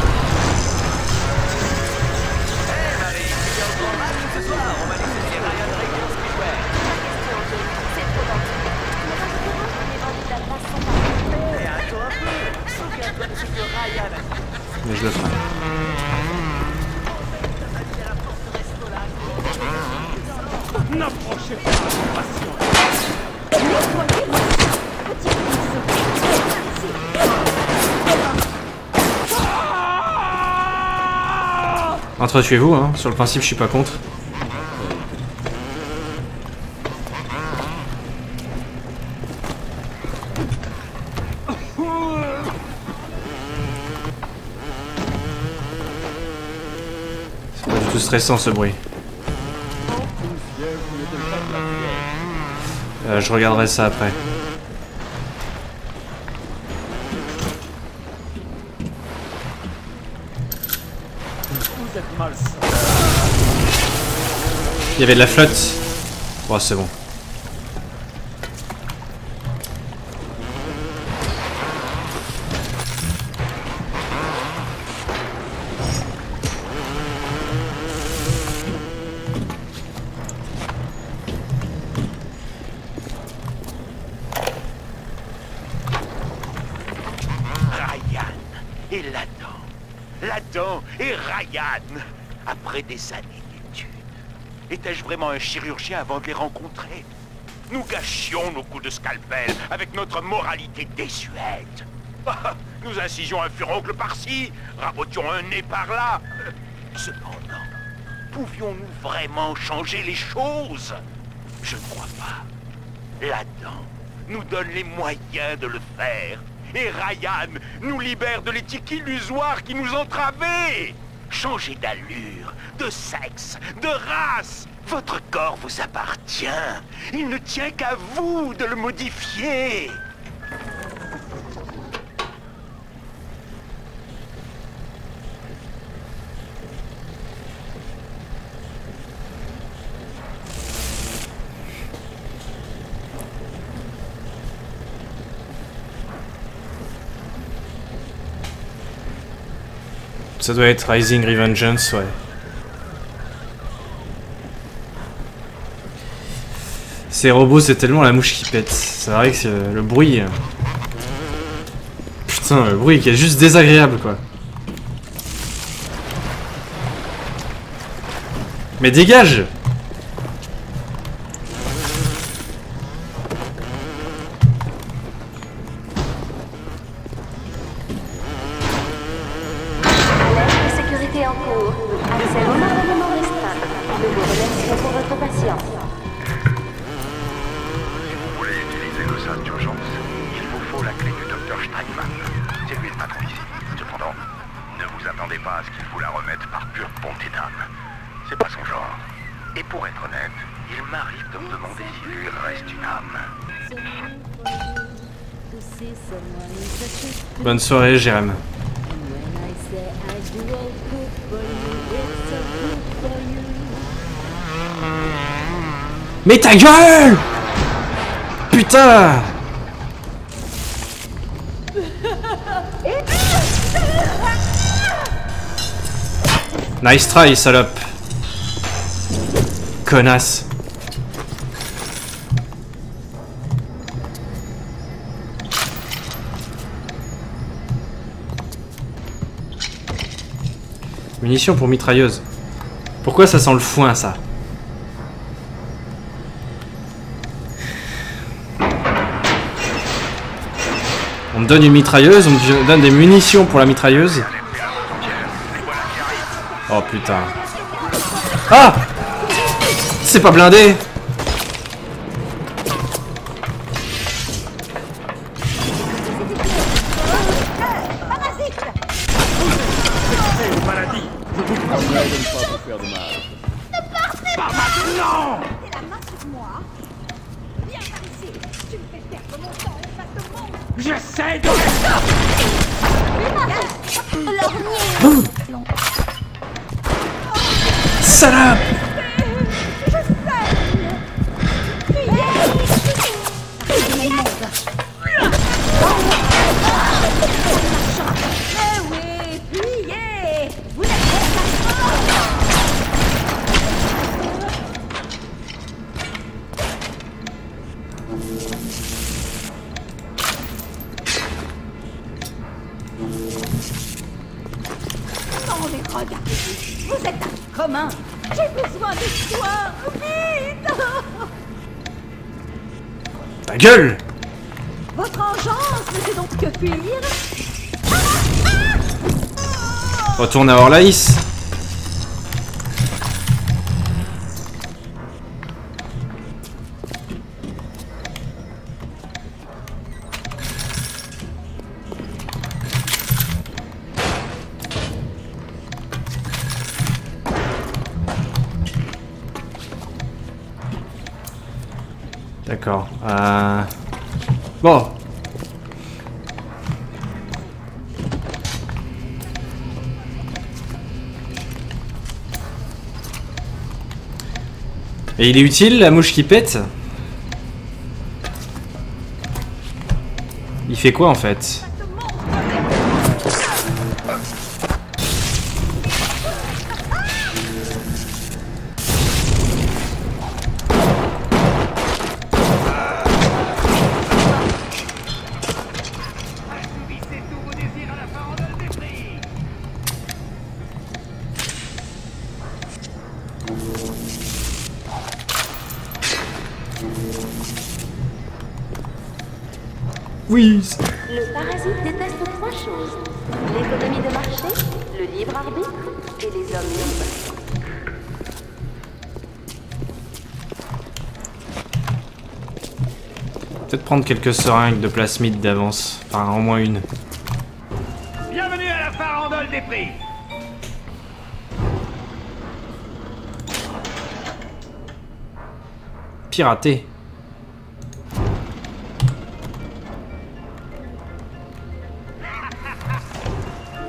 Mais je le ferai. N'approchez pas de passion. Entretuez-vous, hein. Sur le principe, je suis pas contre. C'est pas du tout stressant ce bruit. Je regarderai ça après. Il y avait de la flotte. Bon, c'est bon. Et Ladan et Ryan, après des années d'études. Étais-je vraiment un chirurgien avant de les rencontrer? Nous gâchions nos coups de scalpel avec notre moralité désuète. Nous incisions un furoncle par-ci, rabotions un nez par-là. Cependant, pouvions-nous vraiment changer les choses? Je ne crois pas. Ladan nous donne les moyens de le faire. Et Ryan nous libère de l'éthique illusoire qui nous entravait. Changez d'allure, de sexe, de race. Votre corps vous appartient. Il ne tient qu'à vous de le modifier. Ça doit être Rising Revengeance, ouais. Ces robots, c'est tellement la mouche qui pète. C'est vrai que c'est le bruit. Putain, le bruit qui est juste désagréable, quoi. Mais dégage! Bonne soirée, Jérém. Mais ta gueule! Putain! Nice try, salope. Connasse. Munitions pour mitrailleuse. Pourquoi ça sent le foin, ça? On me donne une mitrailleuse, on me donne des munitions pour la mitrailleuse. Oh putain. Ah! C'est pas blindé! Pas maintenant! T'es la main sur moi. Viens par ici. Tu me fais perdre mon temps face au monde. J'essaie de... Salope! Eh oui, fuyez. Vous n'êtes pas non, mais regardez, vous êtes un commun. J'ai besoin de soins, vite. Ta gueule! Votre engeance ne fait donc que fuir. Retourne à Orlaïs. D'accord. Bon. Et il est utile, la mouche qui pète? Il fait quoi en fait? Oui. Le parasite déteste trois choses. L'économie de marché, le libre arbitre et les hommes libres. Peut-être prendre quelques seringues de plasmide d'avance. Enfin, au moins une. Bienvenue à la farandole des prix. Piraté.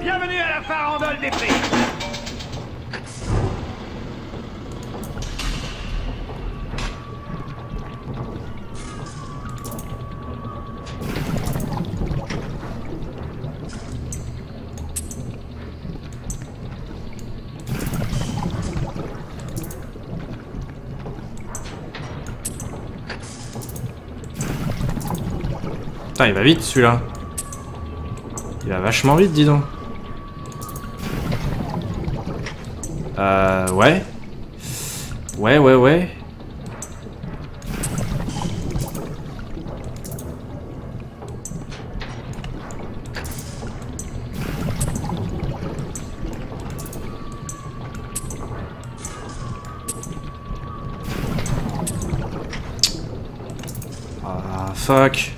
Bienvenue à la farandole des prix. Putain, il va vite celui-là. Il va vachement vite, dis donc. Ouais. Ouais. Ah, fuck.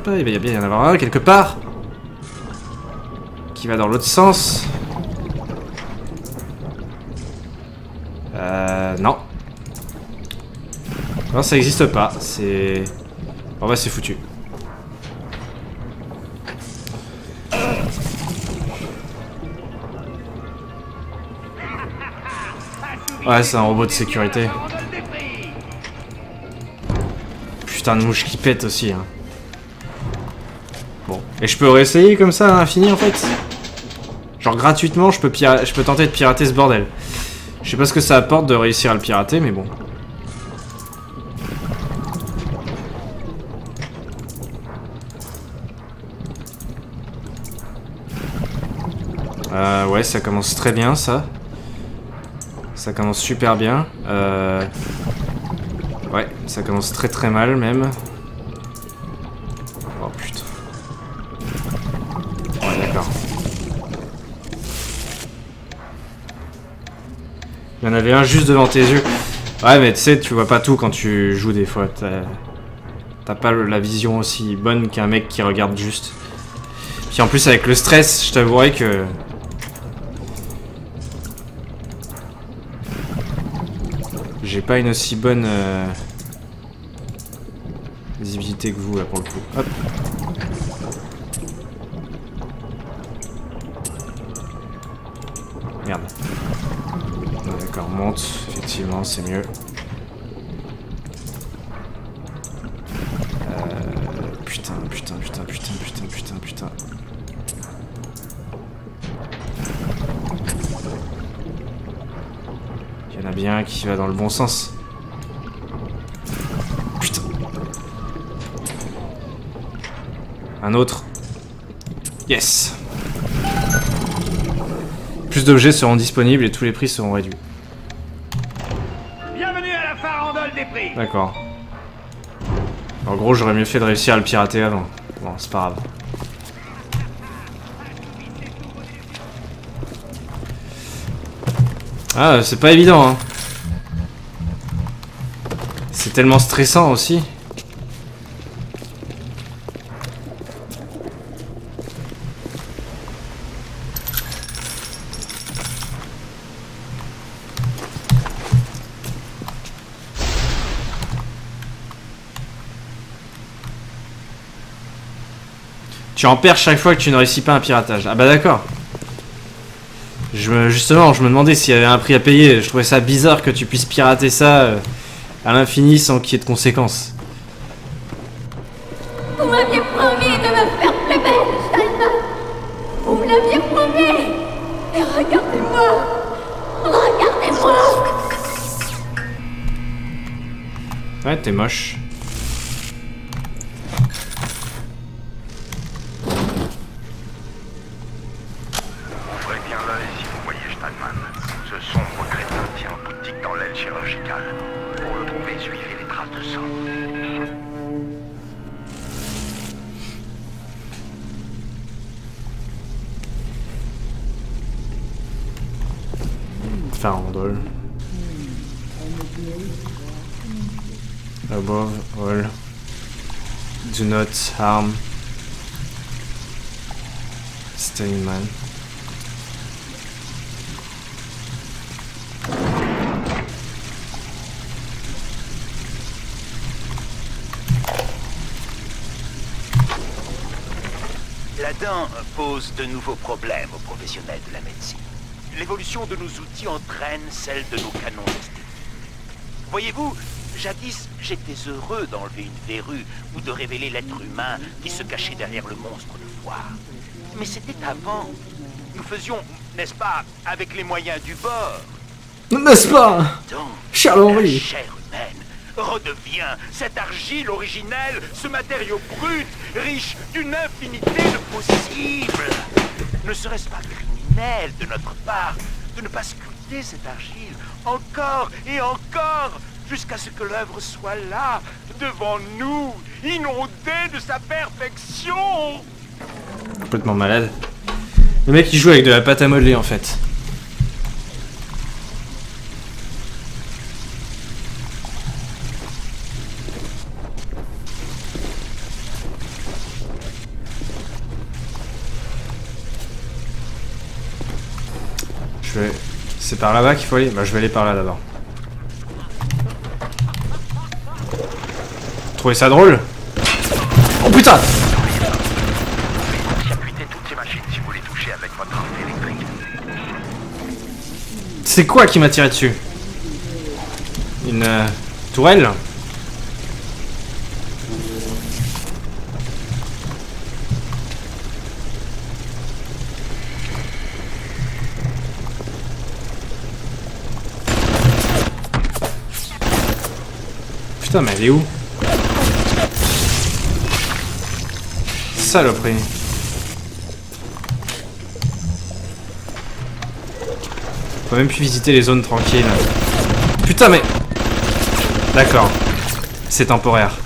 Il va y bien y en avoir un quelque part qui va dans l'autre sens. Non. Non, ça existe pas. C'est... Bon bah c'est foutu. Ouais, c'est un robot de sécurité. Putain de mouche qui pète aussi. Hein. Bon. Et je peux réessayer comme ça à l'infini en fait. Genre gratuitement, je peux tenter de pirater ce bordel. Je sais pas ce que ça apporte de réussir à le pirater, mais bon. Ouais, ça commence très bien ça. Ça commence super bien. Ouais, ça commence très très mal même. Oh putain. Ouais, d'accord. Il y en avait un juste devant tes yeux. Ouais, mais tu sais, tu vois pas tout quand tu joues des fois. T'as pas la vision aussi bonne qu'un mec qui regarde juste. Puis en plus, avec le stress, je t'avouerai que... J'ai pas une aussi bonne visibilité que vous, là, pour le coup. Hop. Merde. D'accord, monte. Effectivement, c'est mieux. Putain. Il y en a bien un qui va dans le bon sens. Putain. Un autre. Yes. Plus d'objets seront disponibles et tous les prix seront réduits. Bienvenue à la farandole des prix. D'accord. En gros, j'aurais mieux fait de réussir à le pirater avant. Bon, c'est pas grave. Ah, c'est pas évident, hein. C'est tellement stressant aussi. Tu en perds chaque fois que tu ne réussis pas un piratage. Ah bah d'accord. Justement, je me demandais s'il y avait un prix à payer. Je trouvais ça bizarre que tu puisses pirater ça à l'infini sans qu'il y ait de conséquences. Vous m'aviez promis de me faire plus belle, Shalma. Vous me l'aviez promis. Et regardez-moi. Regardez-moi. Ouais, t'es moche. Farandole. Above all. Do not harm Steinman. La dent pose de nouveaux problèmes aux professionnels de la médecine. L'évolution de nos outils entraîne celle de nos canons esthétiques. Voyez-vous, jadis, j'étais heureux d'enlever une verrue ou de révéler l'être humain qui se cachait derrière le monstre de foire. Mais c'était avant. Nous faisions, n'est-ce pas, avec les moyens du bord. N'est-ce pas, Charles-Henri? La chair humaine redevient cette argile originelle, ce matériau brut, riche d'une infinité de possibles. Ne serait-ce pas criminel de notre part de ne pas sculpter cette argile encore et encore jusqu'à ce que l'œuvre soit là, devant nous, inondée de sa perfection? Complètement malade. Le mec il joue avec de la pâte à modeler en fait. C'est par là-bas qu'il faut aller? Bah je vais aller par là d'abord. Vous trouvez ça drôle? Oh putain! Circuitez toutes ces machines si vous les touchez avec votre arme électrique. C'est quoi qui m'a tiré dessus? Une tourelle? Putain, mais elle est où? Saloperie. On peut même plus visiter les zones tranquilles. Putain, mais... D'accord. C'est temporaire.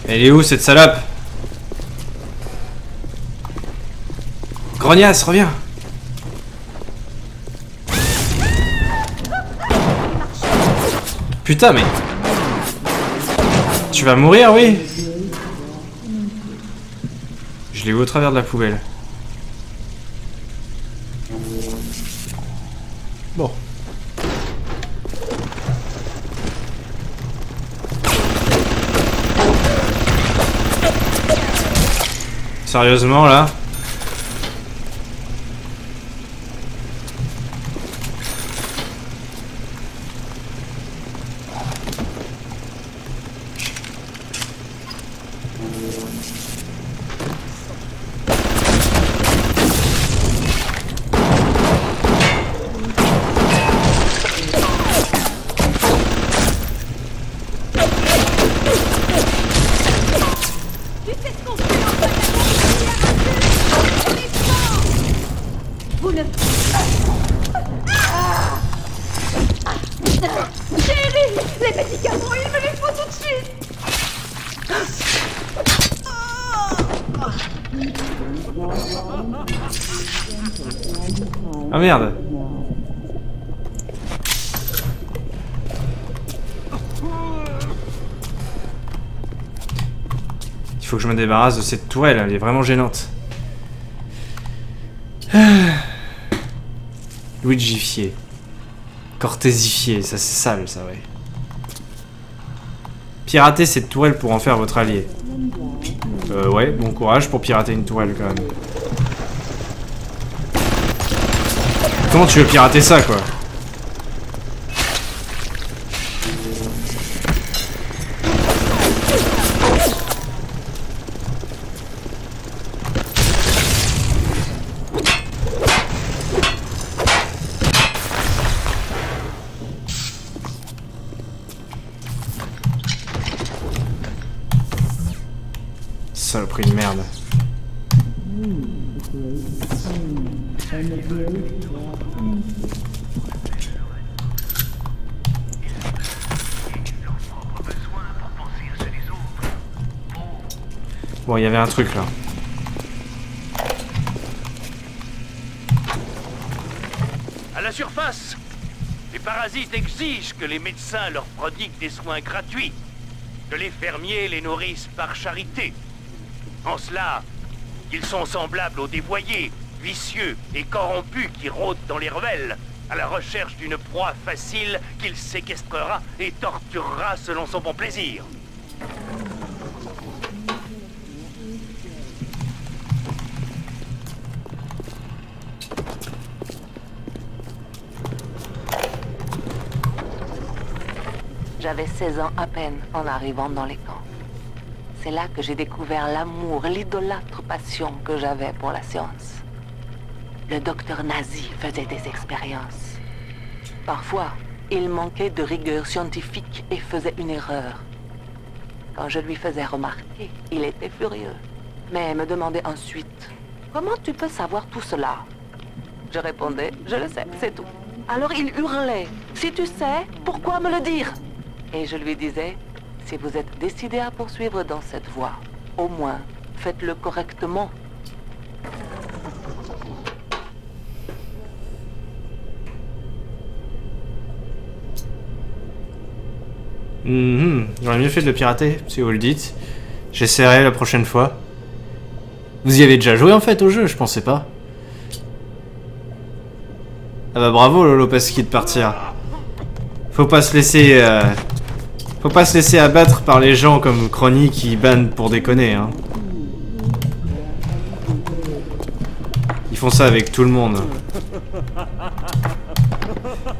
Elle est où cette salope? Grognasse, reviens. Putain, mais... Tu vas mourir, oui? Je l'ai vu au travers de la poubelle. Bon. Sérieusement, là? Ah merde. Il faut que je me débarrasse de cette tourelle, elle est vraiment gênante. Luigifié. Cortésifié, ça c'est sale ça, ouais. Piratez cette tourelle pour en faire votre allié. Ouais, bon courage pour pirater une tourelle quand même. Comment tu veux pirater ça, quoi? Saloperie de merde. Bon, il y avait un truc là. À la surface, les parasites exigent que les médecins leur prodiguent des soins gratuits, que les fermiers les nourrissent par charité. En cela, ils sont semblables aux dévoyés, vicieux et corrompus qui rôdent dans les ruelles, à la recherche d'une proie facile qu'il séquestrera et torturera selon son bon plaisir. J'avais 16 ans à peine en arrivant dans les camps. C'est là que j'ai découvert l'amour, l'idolâtre passion que j'avais pour la science. Le docteur nazi faisait des expériences. Parfois, il manquait de rigueur scientifique et faisait une erreur. Quand je lui faisais remarquer, il était furieux. Mais me demandait ensuite, « Comment tu peux savoir tout cela ?» Je répondais, « Je le sais, c'est tout. » Alors il hurlait, « Si tu sais, pourquoi me le dire ?» Et je lui disais, si vous êtes décidé à poursuivre dans cette voie, au moins, faites-le correctement. J'aurais mieux fait de le pirater, si vous le dites. J'essaierai la prochaine fois. Vous y avez déjà joué en fait au jeu, je pensais pas. Ah bah bravo Lolo Pasqui de partir. Faut pas se laisser abattre par les gens comme Crony qui bannent pour déconner, hein. Ils font ça avec tout le monde.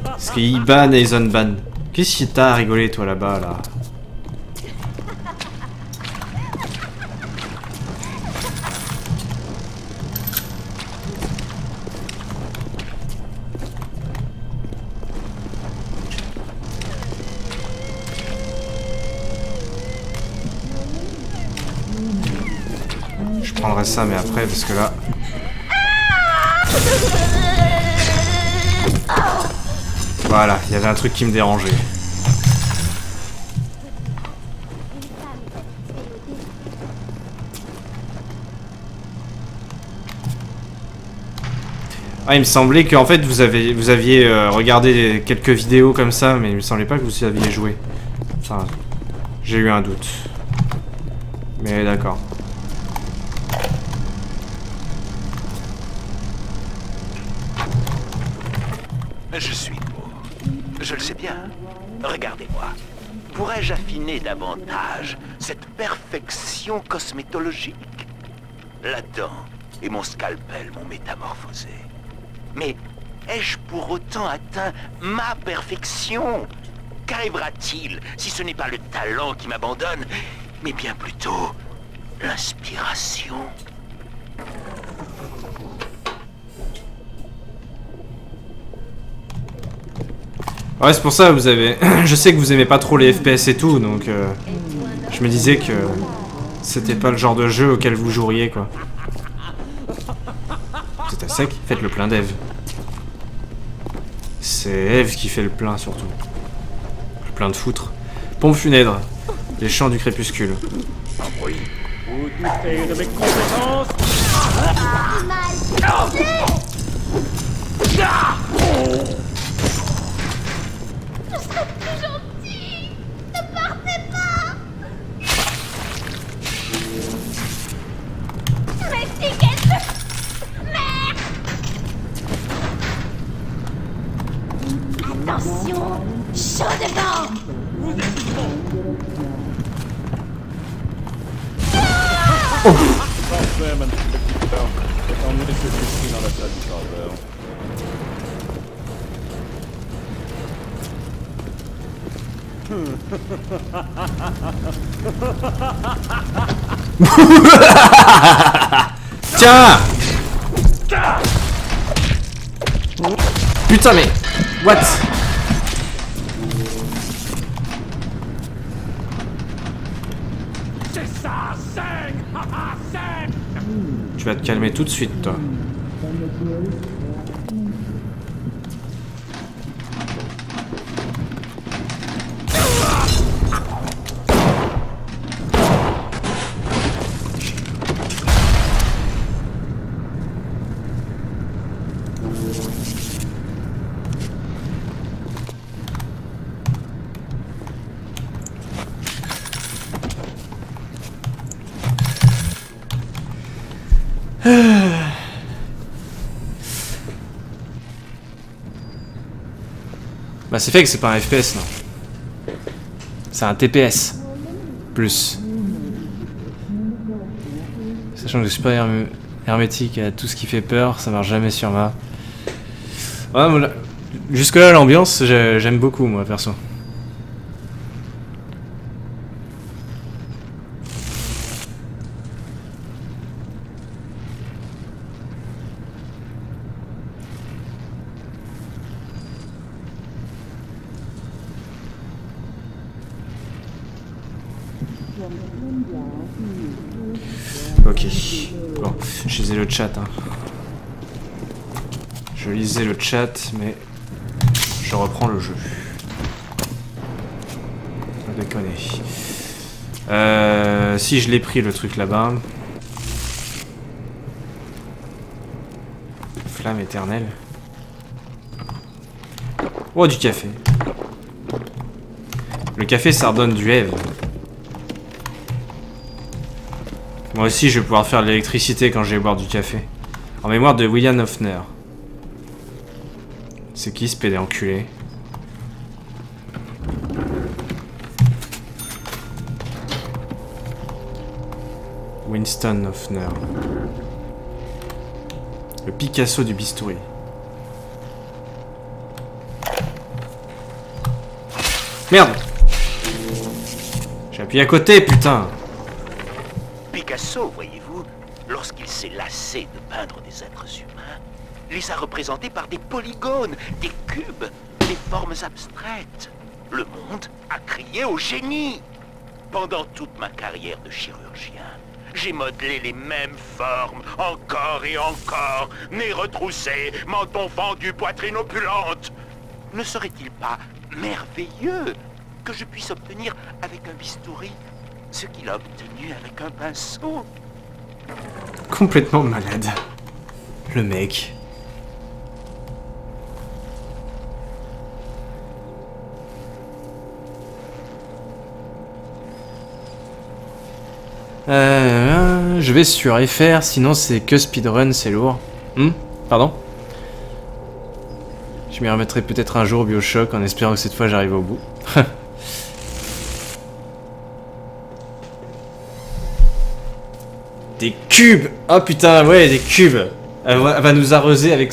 Parce qu'ils bannent et ils unbannent. Qu'est-ce que t'as à rigoler toi là-bas là? Je prendrai ça mais après parce que là... Voilà, il y avait un truc qui me dérangeait. Ah, il me semblait qu'en fait vous aviez regardé quelques vidéos comme ça, mais il me semblait pas que vous aviez joué. Enfin, j'ai eu un doute. Mais d'accord. Je suis pauvre. Je le sais bien. Regardez-moi. Pourrais-je affiner davantage cette perfection cosmétologique? La dent et mon scalpel m'ont métamorphosé. Mais ai-je pour autant atteint ma perfection? Qu'arrivera-t-il si ce n'est pas le talent qui m'abandonne, mais bien plutôt l'inspiration? Ouais, c'est pour ça vous avez... Je sais que vous aimez pas trop les FPS et tout, donc je me disais que c'était pas le genre de jeu auquel vous joueriez, quoi. C'est à sec, faites le plein d'Eve. C'est Eve qui fait le plein, surtout. Le plein de foutre. Pompe funèbre. Les chants du crépuscule. Vous doutez de mes compétences? Je serai plus gentil. Ne partez pas. Mais c'est quelle merde. Attention, chaud devant. Vous êtes bon. Parfait, madame. Emmenez celui-ci dans la salle du gardeur. Tiens! Putain, mais... What? C'est ça, saigne! Saigne! Tu vas te calmer tout de suite, toi. Bah c'est fait que c'est pas un FPS, non. C'est un TPS. Plus. Sachant que je suis pas hermétique à tout ce qui fait peur, ça marche jamais sur moi. Ouais, voilà. Jusque là l'ambiance, j'aime beaucoup moi perso. Ok. Bon, je lisais le chat. Hein. Je lisais le chat, mais je reprends le jeu. Pas déconner. Si je l'ai pris le truc là-bas. Flamme éternelle. Oh, du café. Le café, ça redonne du Eve. Moi aussi, je vais pouvoir faire de l'électricité quand je vais boire du café. En mémoire de William Hoffner. C'est qui ce pédé enculé? Winston Hoffner. Le Picasso du bistouri. Merde! J'ai appuyé à côté, putain! Picasso, voyez-vous, lorsqu'il s'est lassé de peindre des êtres humains, les a représentés par des polygones, des cubes, des formes abstraites. Le monde a crié au génie. Pendant toute ma carrière de chirurgien, j'ai modelé les mêmes formes, encore et encore, nez retroussé, menton fendu, poitrine opulente. Ne serait-il pas merveilleux que je puisse obtenir avec un bistouri ce qu'il a obtenu avec un pinceau? Complètement malade. Le mec. Je vais sur FR, sinon c'est que speedrun, c'est lourd. Pardon? Je m'y remettrai peut-être un jour Bioshock en espérant que cette fois j'arrive au bout. Des cubes! Oh putain, ouais, des cubes! Elle va nous arroser avec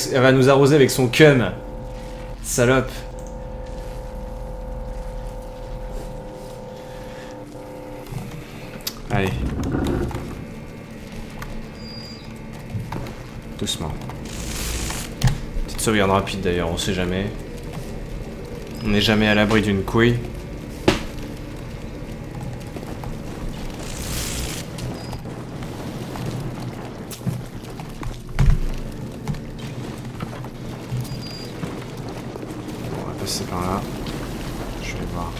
son cum. Salope. Allez. Doucement. Petite sauvegarde rapide d'ailleurs, on sait jamais. On n'est jamais à l'abri d'une couille. On va passer par là. Je vais voir.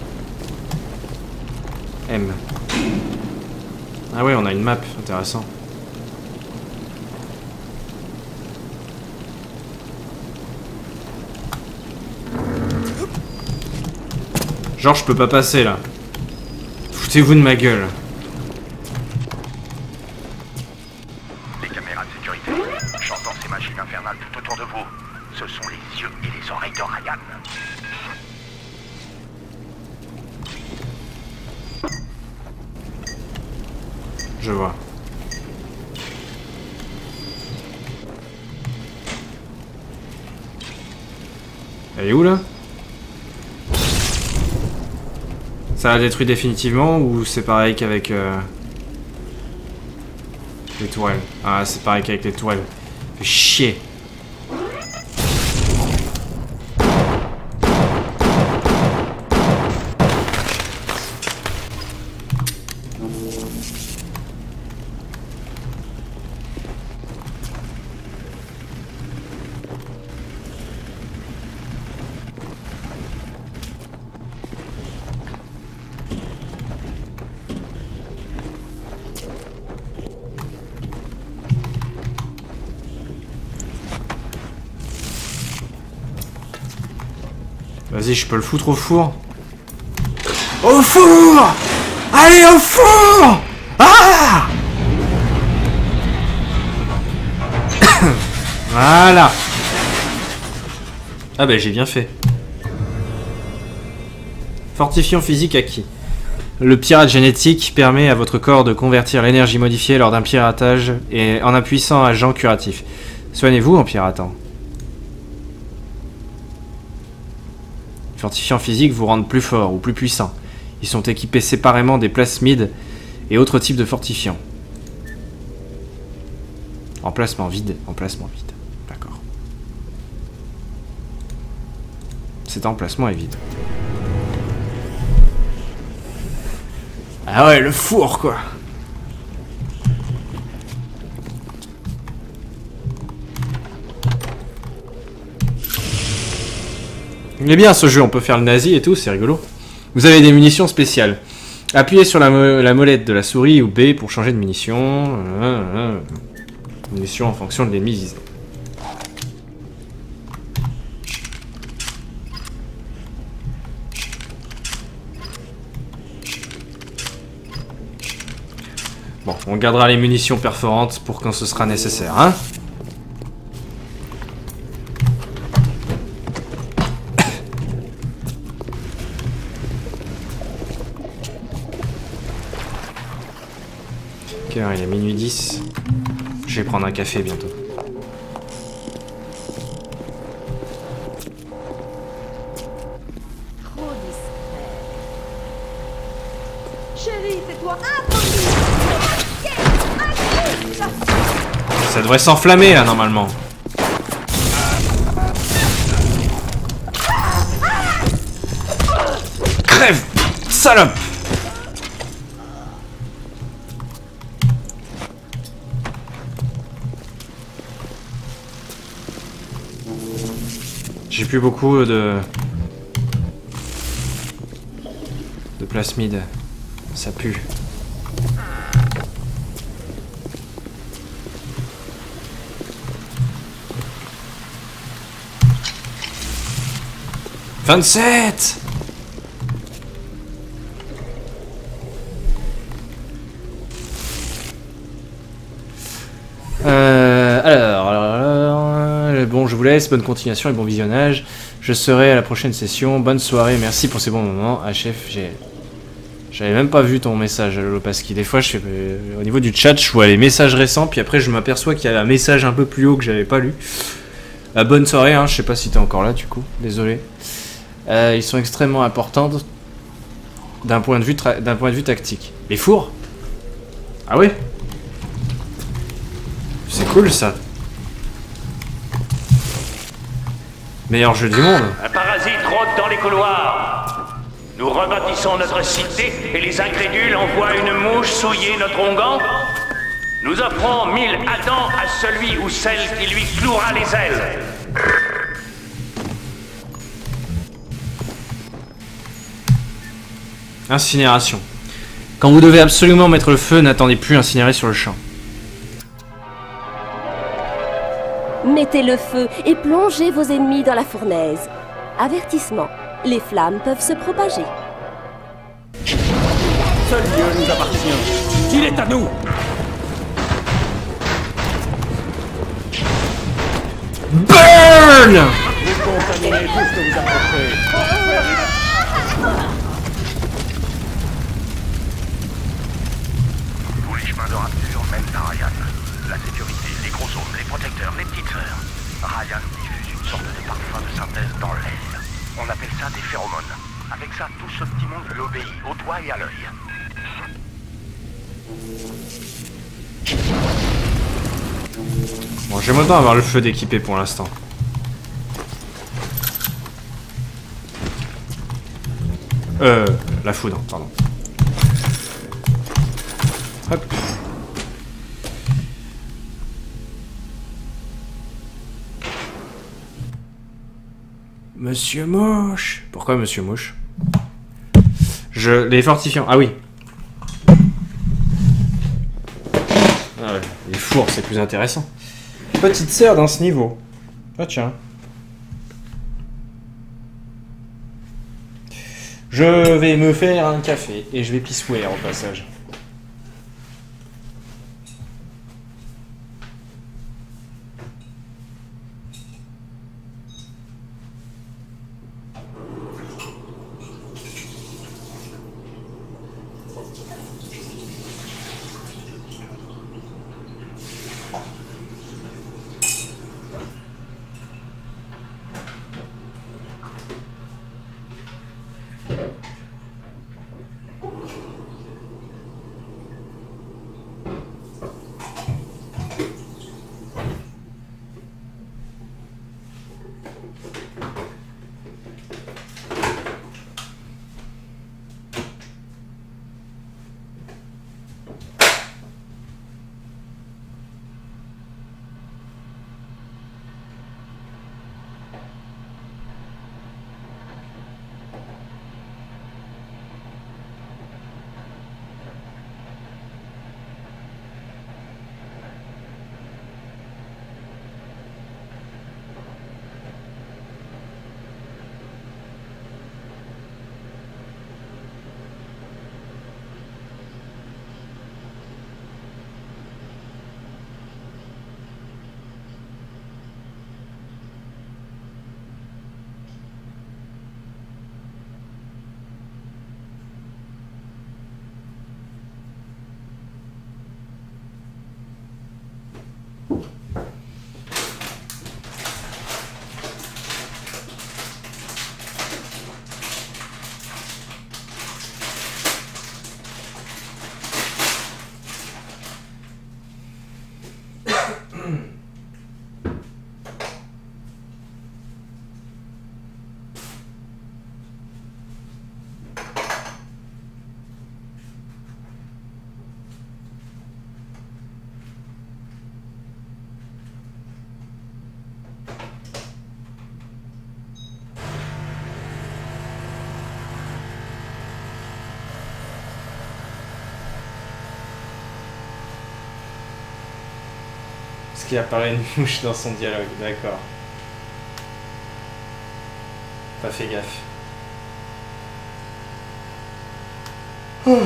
M. Ah ouais, on a une map, intéressant. Genre je peux pas passer là. Foutez-vous de ma gueule. Les caméras de sécurité. J'entends ces machines infernales tout autour de vous. Ce sont les yeux et les oreilles de Ryan. Je vois. Elle est où là? Ça l'a détruit définitivement ou c'est pareil qu'avec les tourelles? Ah, c'est pareil qu'avec les tourelles. Fait chier. Vas-y, je peux le foutre au four. Au four! Allez, au four! Ah! Voilà. Ah bah j'ai bien fait. Fortifiant physique acquis. Le pirate génétique permet à votre corps de convertir l'énergie modifiée lors d'un piratage et en un puissant agent curatif. Soignez-vous en piratant. Fortifiants physiques vous rendent plus fort ou plus puissant. Ils sont équipés séparément des plasmides et autres types de fortifiants. Emplacement vide, d'accord. Cet emplacement est vide. Ah ouais, le four quoi. Il est bien ce jeu, on peut faire le nazi et tout, c'est rigolo. Vous avez des munitions spéciales. Appuyez sur la molette de la souris ou B pour changer de munition. Munitions en fonction de l'ennemi visé. Bon, on gardera les munitions perforantes pour quand ce sera nécessaire, hein? Ok, il est minuit 10. Je vais prendre un café bientôt. Trop discret. Chérie, fais-toi impossible. Ça devrait s'enflammer là normalement. Crève, salope. J'ai plus beaucoup de plasmide. Ça pue. « 27 ! Alors, bon, je vous laisse, bonne continuation et bon visionnage. Je serai à la prochaine session. Bonne soirée, merci pour ces bons moments. HF, j'avais même pas vu ton message, Lopaski. Des fois, je fais, au niveau du chat, je vois les messages récents, puis après, je m'aperçois qu'il y a un message un peu plus haut que j'avais pas lu. Bonne soirée, hein, je sais pas si t'es encore là, du coup, désolé. Ils sont extrêmement importants d'un point de vue tactique. Les fours? Ah ouais? C'est cool ça. Meilleur jeu du monde. Un parasite rôde dans les couloirs. Nous rebâtissons notre cité et les incrédules envoient une mouche souiller notre onguent. Nous offrons 1000 Adams à celui ou celle qui lui clouera les ailes. Incinération. Quand vous devez absolument mettre le feu, n'attendez plus incinérer sur le champ. Mettez le feu et plongez vos ennemis dans la fournaise. Avertissement, les flammes peuvent se propager. Seul Dieu nous appartient. Il est à nous. Burn! Vous contaminez tout ce que vous approchez. Tous les chemins de Rapture mènent à Ryan. La sécurité, les chromosomes, les protecteurs, les petites sœurs. Ryan diffuse une sorte de parfum de synthèse dans l'air. On appelle ça des phéromones. Avec ça, tout ce petit monde lui obéit, au doigt et à l'œil. Bon, j'aimerais bien avoir le feu d'équipé pour l'instant. La foudre, pardon. Hop. Monsieur Moche. Pourquoi Monsieur Moche? Les fortifiants. Ah oui. Ah ouais, les fours, c'est plus intéressant. Petite sœur dans ce niveau. Ah tiens. Je vais me faire un café et je vais pissouer au passage. Parce qu'il apparaît une mouche dans son dialogue, d'accord. Pas fait gaffe. Oh.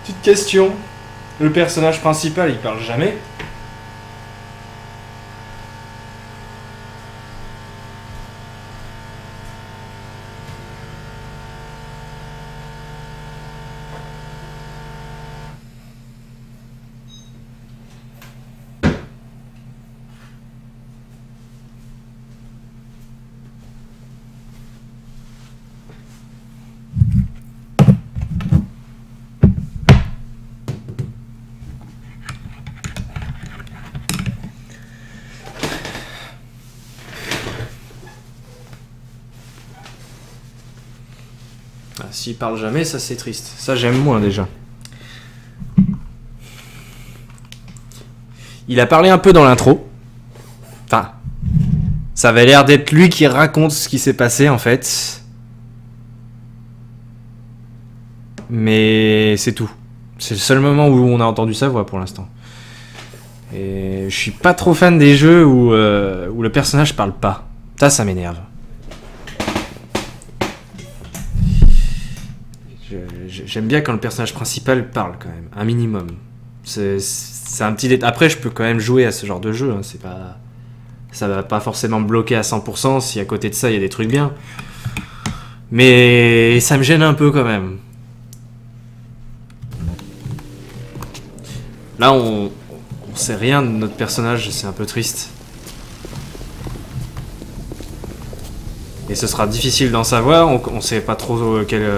Petite question. Le personnage principal, il parle jamais? Ah, s'il parle jamais, ça c'est triste. Ça j'aime moins déjà. Il a parlé un peu dans l'intro. Enfin, ça avait l'air d'être lui qui raconte ce qui s'est passé en fait. Mais c'est tout. C'est le seul moment où on a entendu sa voix pour l'instant. Et je suis pas trop fan des jeux où le personnage parle pas. Ça m'énerve. J'aime bien quand le personnage principal parle quand même, un minimum. C'est un petit détail. Après, je peux quand même jouer à ce genre de jeu. Hein. C'est pas, ça va pas forcément me bloquer à 100% si à côté de ça il y a des trucs bien. Mais ça me gêne un peu quand même. Là, on sait rien de notre personnage, c'est un peu triste. Et ce sera difficile d'en savoir. On sait pas trop quel.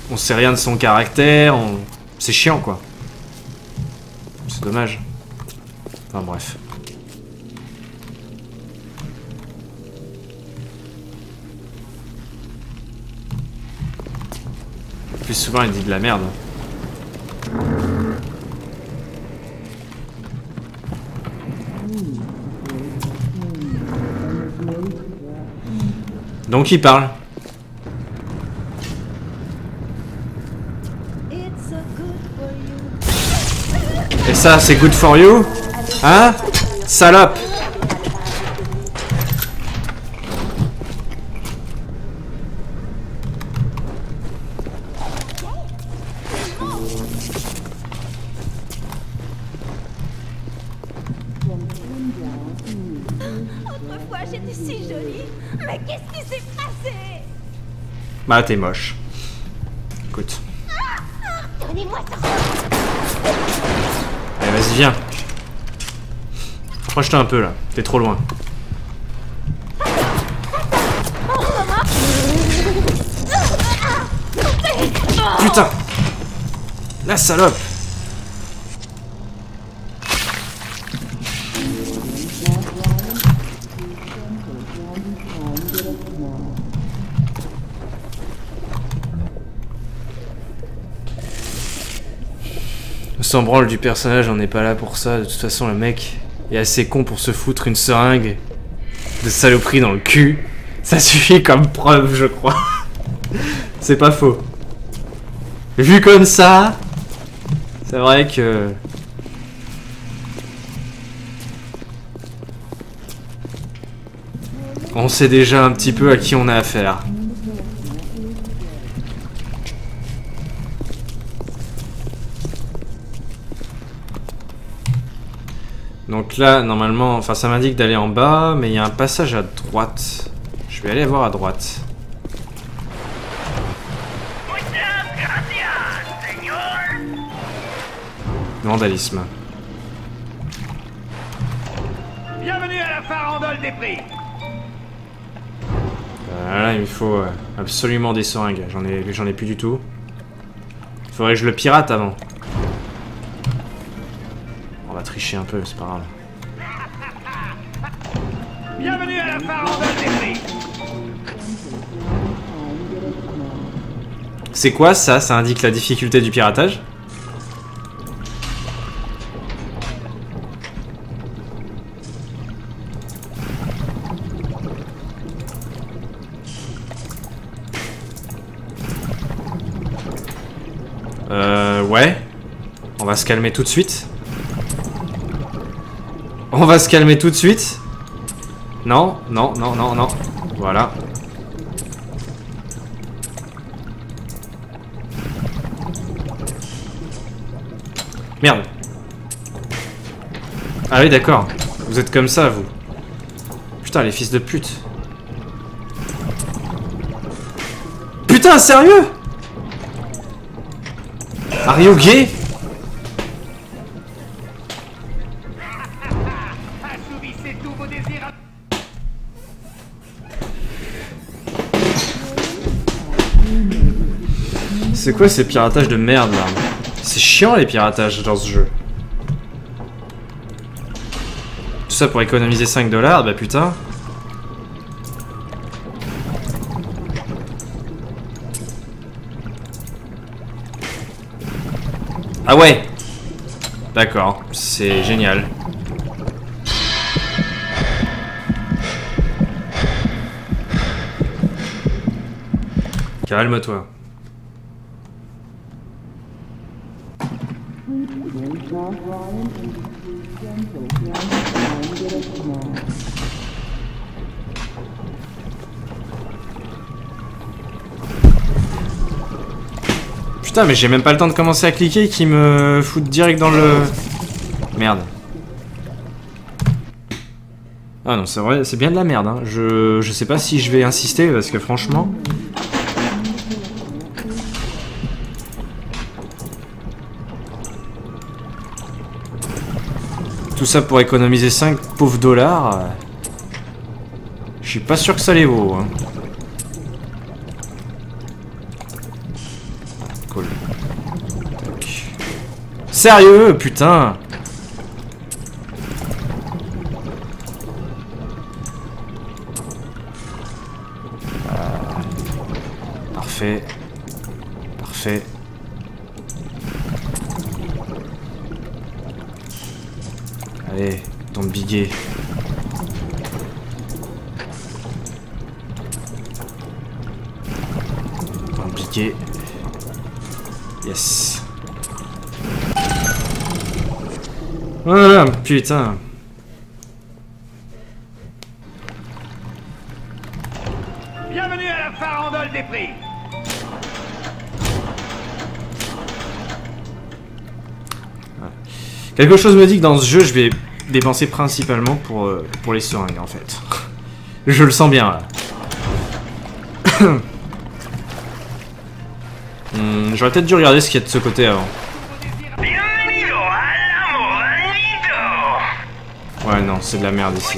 On sait rien de son caractère. C'est chiant quoi. C'est dommage. Enfin bref. Plus souvent il dit de la merde. Donc il parle. Et ça, c'est good for you? Hein? Salope! Autrefois, j'étais si jolie. Mais qu'est-ce qui s'est passé? Bah, t'es moche. Écoute. Donnez-moi ça. Allez, vas-y, viens. Approche-toi un peu, là. T'es trop loin. Putain! La salope! Sans branle du personnage, on n'est pas là pour ça. De toute façon, le mec est assez con pour se foutre une seringue de saloperie dans le cul. Ça suffit comme preuve, je crois. C'est pas faux. Vu comme ça, c'est vrai que... on sait déjà un petit peu à qui on a affaire. Donc là, normalement, enfin ça m'indique d'aller en bas, mais il y a un passage à droite. Je vais aller voir à droite. Vandalisme. Bienvenue à la farandole des prix. Là, il me faut absolument des seringues. J'en ai plus du tout. Il faudrait que je le pirate avant. On va tricher un peu, c'est pas grave. Bienvenue à la farandole des prix. C'est quoi ça? Ça indique la difficulté du piratage? Ouais. On va se calmer tout de suite. On va se calmer tout de suite. Non, non, non, non, non. Voilà. Merde. Ah oui, d'accord. Vous êtes comme ça, vous. Putain, les fils de pute. Putain, sérieux? Are you gay? Assouvissez tous vos désirs. C'est quoi ces piratages de merde là? C'est chiant les piratages dans ce jeu. Tout ça pour économiser 5 $, bah putain. Ah ouais. D'accord, c'est génial. Calme-toi. Putain, mais j'ai même pas le temps de commencer à cliquer qui me fout direct dans le... Merde. Ah non, c'est vrai, c'est bien de la merde, hein. Je sais pas si je vais insister parce que franchement... Tout ça pour économiser 5 pauvres dollars. Je suis pas sûr que ça les vaut. Hein. Cool. Tac. Sérieux, putain. Parfait. Parfait. Allez, ton biguet. Ton biguet. Yes. Voilà, putain. Bienvenue à la farandole des prix. Quelque chose me dit que dans ce jeu, je vais dépenser principalement pour les seringues, en fait. Je le sens bien, là. J'aurais peut-être dû regarder ce qu'il y a de ce côté avant. Ouais, non, c'est de la merde ici.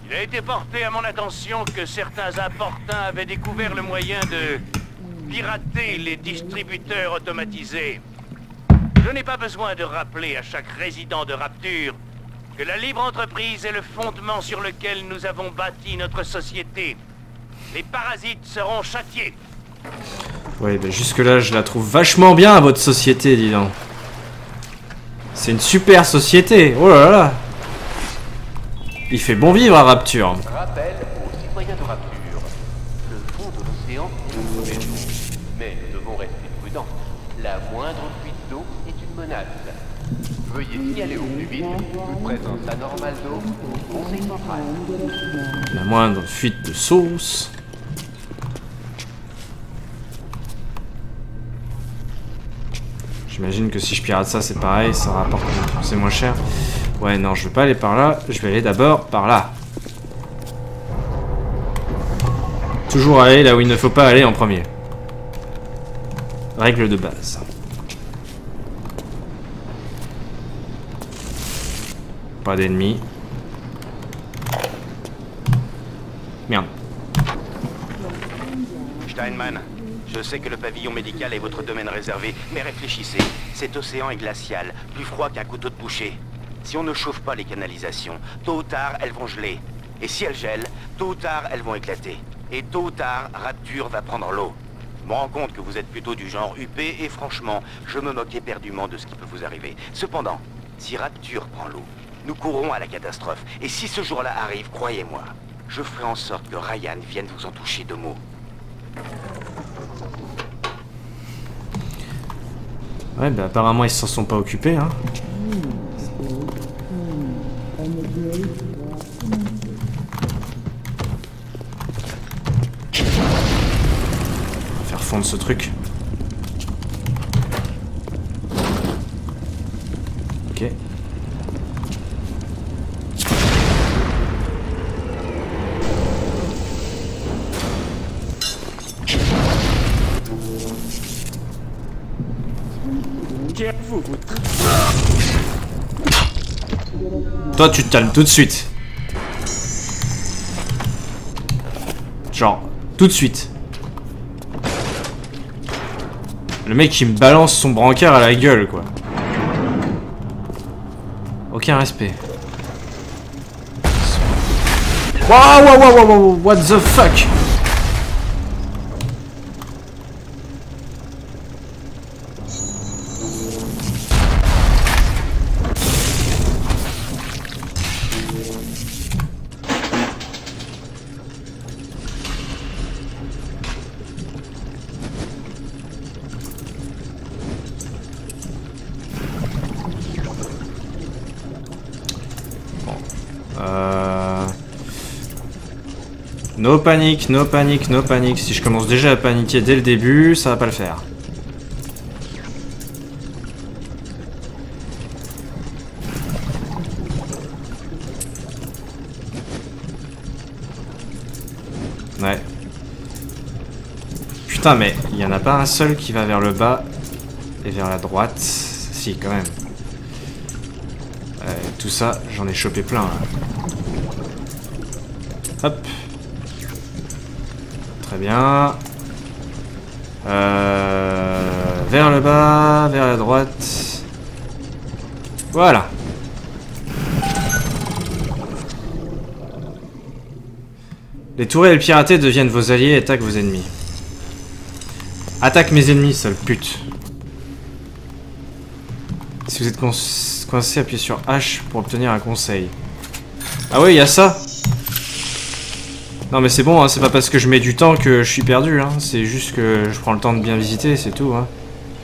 Il a été porté à mon attention que certains importuns avaient découvert le moyen de pirater les distributeurs automatisés. Je n'ai pas besoin de rappeler à chaque résident de Rapture que la libre entreprise est le fondement sur lequel nous avons bâti notre société. Les parasites seront châtiés. Ouais, bah jusque-là, je la trouve vachement bien, votre société, dis donc. C'est une super société, oh là là. Il fait bon vivre à Rapture. Rappel aux citoyens de Rapture. Le fond de l'océan est protégé. Mais nous devons rester prudents. La moindre fuite d'eau est une menace. Veuillez signaler au plus vite une présence anormale d'eau au conseil central. La moindre fuite de sauce. J'imagine que si je pirate ça, c'est pareil, ça rapporte, c'est moins cher. Ouais, non, je vais pas aller par là, je vais aller d'abord par là. Toujours aller là où il ne faut pas aller en premier. Règle de base. Pas d'ennemis. Merde. Steinman, je sais que le pavillon médical est votre domaine réservé, mais réfléchissez. Cet océan est glacial, plus froid qu'un couteau de boucher. Si on ne chauffe pas les canalisations, tôt ou tard, elles vont geler. Et si elles gèlent, tôt ou tard, elles vont éclater. Et tôt ou tard, Rapture va prendre l'eau. Je me rends compte que vous êtes plutôt du genre huppé, et franchement, je me moque éperdument de ce qui peut vous arriver. Cependant, si Rapture prend l'eau, nous courrons à la catastrophe. Et si ce jour-là arrive, croyez-moi, je ferai en sorte que Ryan vienne vous en toucher 2 mots. Ouais, bah apparemment ils s'en sont pas occupés, hein. On va faire fondre ce truc. Ok. Toi, tu te calmes tout de suite. Genre, tout de suite. Le mec qui me balance son brancard à la gueule, quoi. Aucun respect. Wow, what the fuck? No panique, no panique, no panique. Si je commence déjà à paniquer dès le début, ça va pas le faire. Ouais. Putain, mais il y en a pas un seul qui va vers le bas et vers la droite. Si, quand même. Tout ça, j'en ai chopé plein. Là. Hop. Très bien. Vers le bas, vers la droite. Voilà. Les tourelles piratées deviennent vos alliés et attaquent vos ennemis. Attaque mes ennemis, sale pute. Si vous êtes coincé, appuyez sur H pour obtenir un conseil. Ah oui, il y a ça. Non mais c'est bon, hein, c'est pas parce que je mets du temps que je suis perdu, hein. C'est juste que je prends le temps de bien visiter, c'est tout. Hein.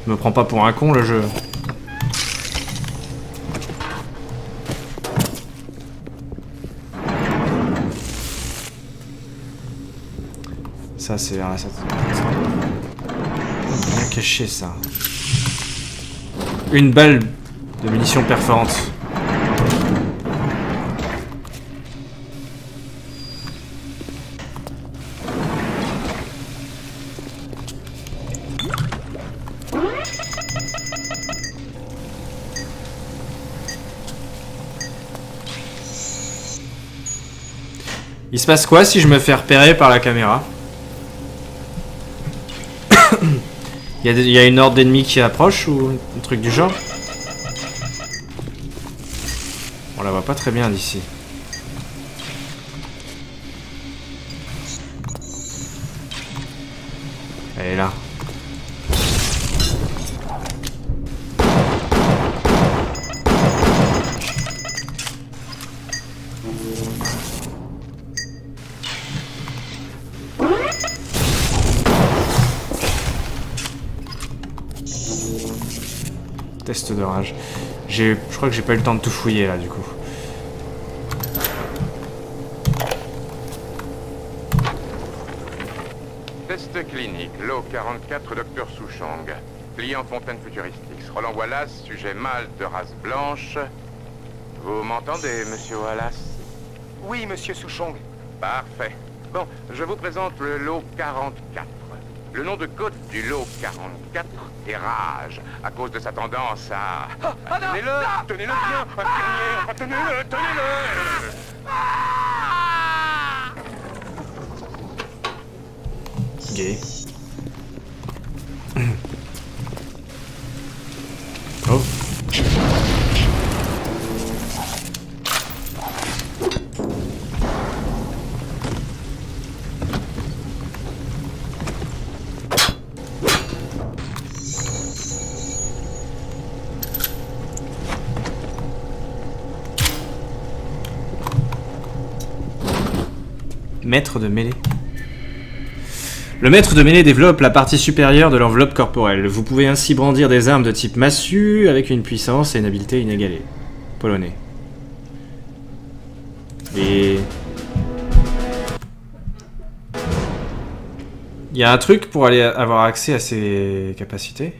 Je me prends pas pour un con le jeu. Ça c'est vers la bien caché ça. Une balle de munitions perforantes. Il se passe quoi si je me fais repérer par la caméra? Il y a une horde d'ennemis qui approche ou un truc du genre? On la voit pas très bien d'ici. Elle est là. Test de rage. Je crois que j'ai pas eu le temps de tout fouiller là du coup. Test clinique, lot 44, Dr Souchong. Client Fontaine Futuristix. Roland Wallace, sujet mâle de race blanche. Vous m'entendez, monsieur Wallace? Oui, monsieur Souchong. Parfait. Bon, je vous présente le lot 44. Le nom de code du lot 44 est Rage, à cause de sa tendance à... Tenez-le, tenez-le bien, infirmier, enfin tenez-le, tenez-le. Gay. Oh. Maître de mêlée. Le maître de mêlée développe la partie supérieure de l'enveloppe corporelle. Vous pouvez ainsi brandir des armes de type massue avec une puissance et une habileté inégalées. Polonais. Et... il y a un truc pour aller avoir accès à ces capacités?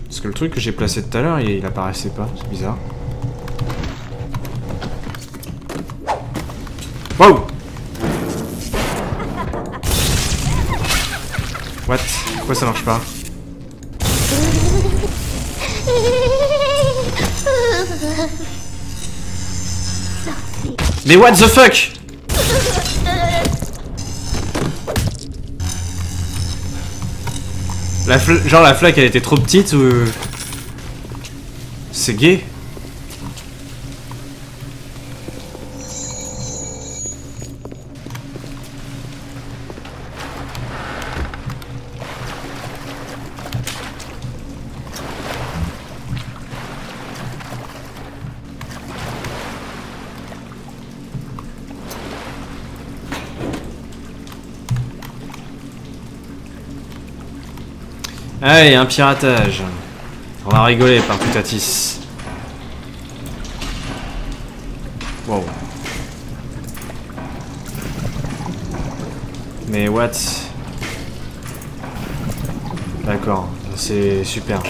Parce que le truc que j'ai placé tout à l'heure, il apparaissait pas, c'est bizarre. Wow! What? Pourquoi ça marche pas? Mais what the fuck? Genre la flaque elle était trop petite ou... C'est gay. Allez, un piratage. On va rigoler par Toutatis. Wow. Mais what? D'accord, c'est super.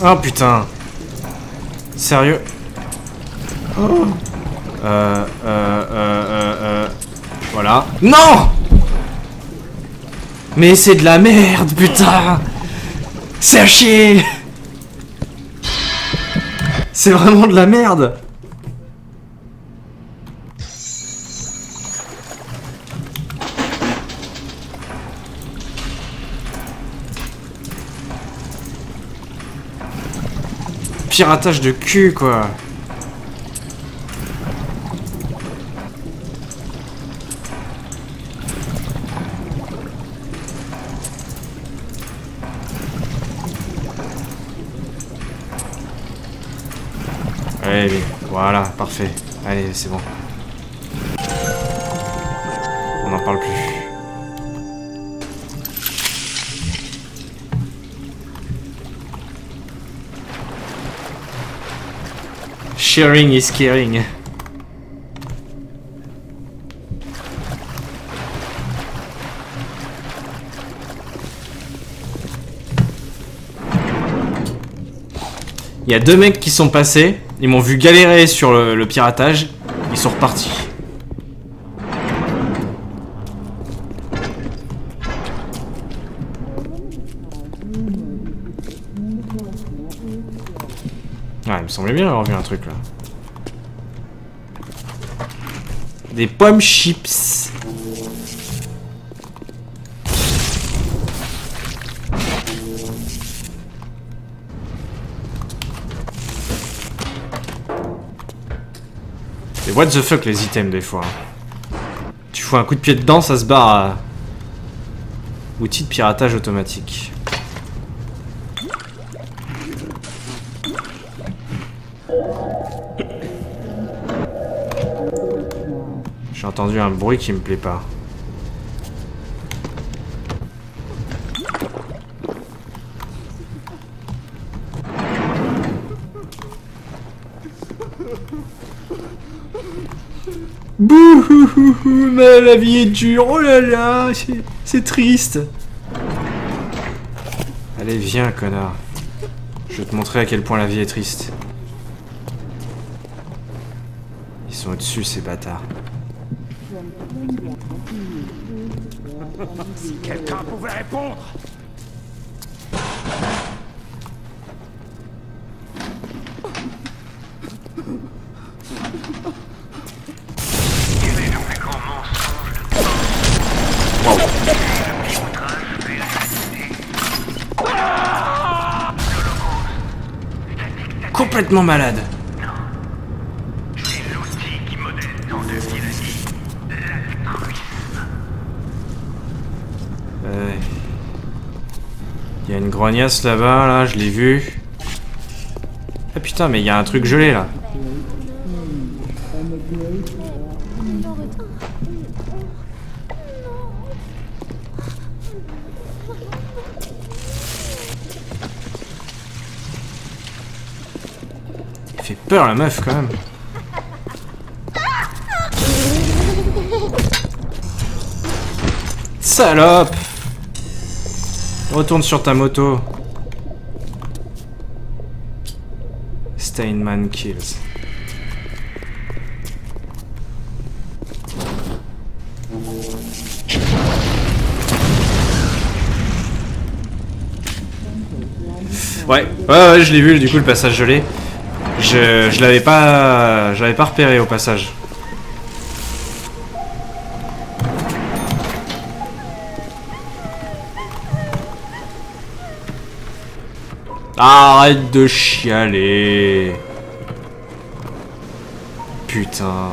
Oh putain. Sérieux? Oh. Voilà. Non! Mais c'est de la merde, putain! C'est à chier! C'est vraiment de la merde! Piratage de cul, quoi. Allez, voilà, parfait. Allez, c'est bon. On n'en parle plus. Sharing is caring. Il y a deux mecs qui sont passés, ils m'ont vu galérer sur le piratage, ils sont repartis. Ah, il me semblait bien avoir vu un truc là. Des pommes chips. Et what the fuck les items des fois. Tu fous un coup de pied dedans, ça se barre à... Outil de piratage automatique. J'ai entendu un bruit qui me plaît pas. Bouhouhouhou, mais la vie est dure, oh là là, c'est triste. Allez, viens, connard. Je vais te montrer à quel point la vie est triste. Ils sont au-dessus, ces bâtards. Si quelqu'un pouvait répondre. Complètement malade. C'est l'outil qui modèle tant de tyrannie, l'altruisme. Il y a une grognasse là-bas, là, je l'ai vu. Ah putain, mais il y a un truc gelé là. Il fait peur la meuf quand même. Salope! Retourne sur ta moto. Steinman kills. Ouais, je l'ai vu, du coup le passage je l'ai. Je l'avais pas repéré au passage. Arrête de chialer. Putain.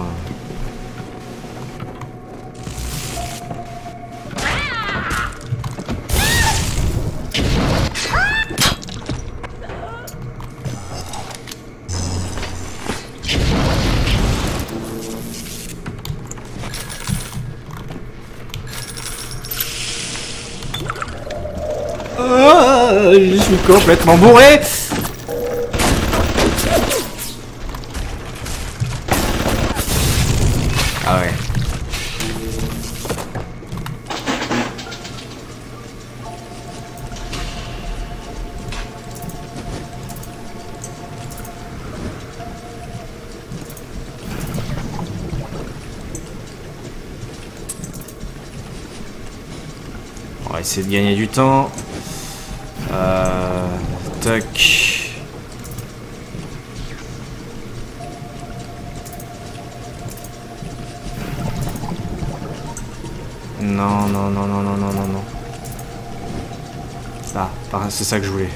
Je suis complètement bourré. Ah ouais. On va essayer de gagner du temps. Tac. Non. Ah, c'est ça que je voulais.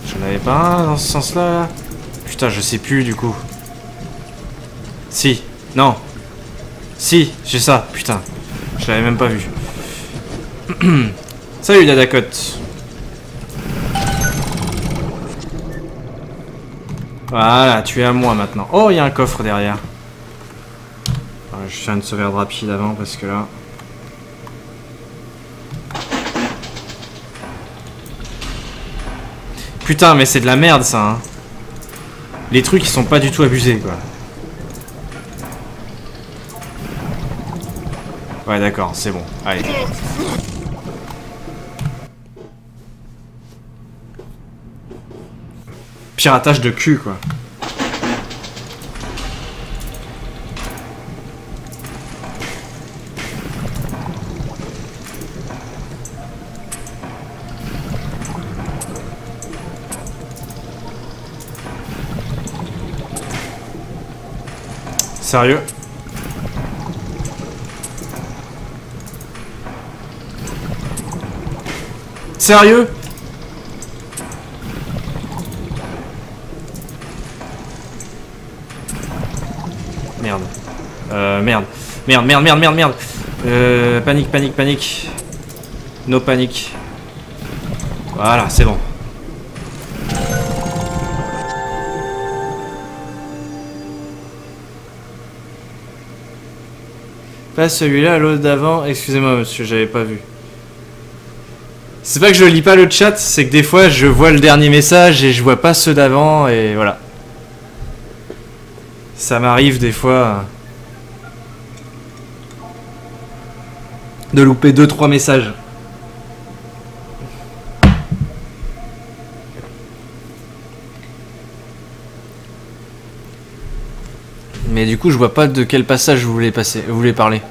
J'en avais pas un dans ce sens-là, là. Putain, je sais plus du coup. Si, non. Si, j'ai ça, putain. Je l'avais même pas vu. Salut Dadacote. Voilà, tu es à moi maintenant. Oh, il y a un coffre derrière. Alors, je fais une sauvegarde rapide avant parce que là... Putain, mais c'est de la merde ça, hein. Les trucs, ils sont pas du tout abusés, quoi. Ouais, d'accord, c'est bon. Allez. Piratage de cul, quoi. Sérieux? Sérieux? Merde. Merde. Panique. No panique. Voilà, c'est bon. Pas celui-là, l'autre d'avant. Excusez-moi, monsieur, j'avais pas vu. C'est pas que je lis pas le chat, c'est que des fois je vois le dernier message et je vois pas ceux d'avant et voilà. Ça m'arrive des fois de louper 2-3 messages. Mais du coup je vois pas de quel passage vous voulez parler.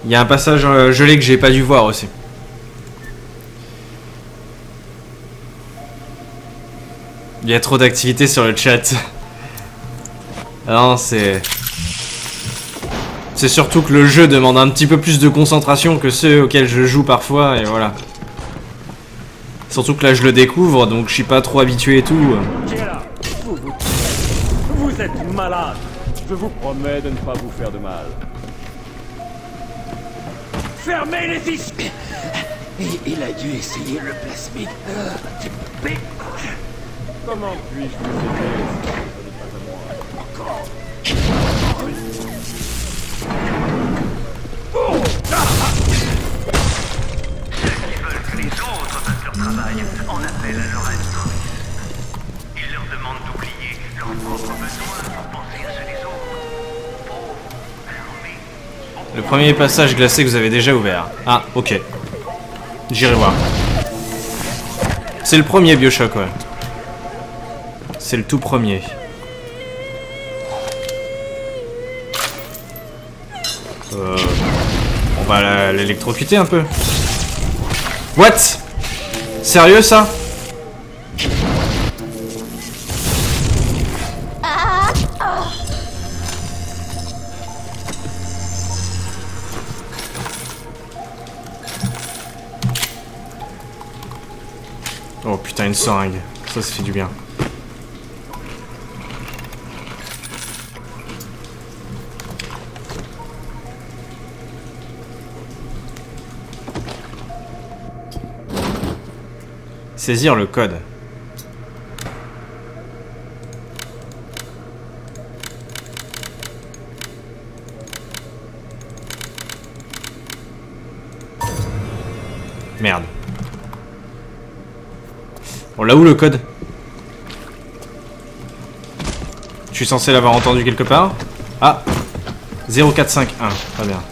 Il y a un passage gelé que j'ai pas dû voir aussi. Il y a trop d'activité sur le chat. Non, c'est surtout que le jeu demande un petit peu plus de concentration que ceux auxquels je joue parfois, et voilà. Surtout que là je le découvre, donc je suis pas trop habitué et tout. Qui est là? Vous êtes malade. Je vous promets de ne pas vous faire de mal. Fermez les fils. Il a dû essayer le plasmide. Comment puis-je vous aider? Ce n'est pas à moi. Encore. Ceux qui veulent que les autres fassent leur travail en appellent à leur aide. Ils leur demandent d'oublier leurs propres besoins pour penser à ceux des autres. Pauvres, alarmés, beaucoup Le premier passage glacé que vous avez déjà ouvert. Ah, ok. J'irai voir. C'est le premier Bioshock, ouais. C'est le tout premier. On va l'électrocuter un peu. What? Sérieux ça? Oh putain, une seringue. Ça fait du bien. Saisir le code. Merde. On l'a où le code? Je suis censé l'avoir entendu quelque part. Ah, 0451, très bien.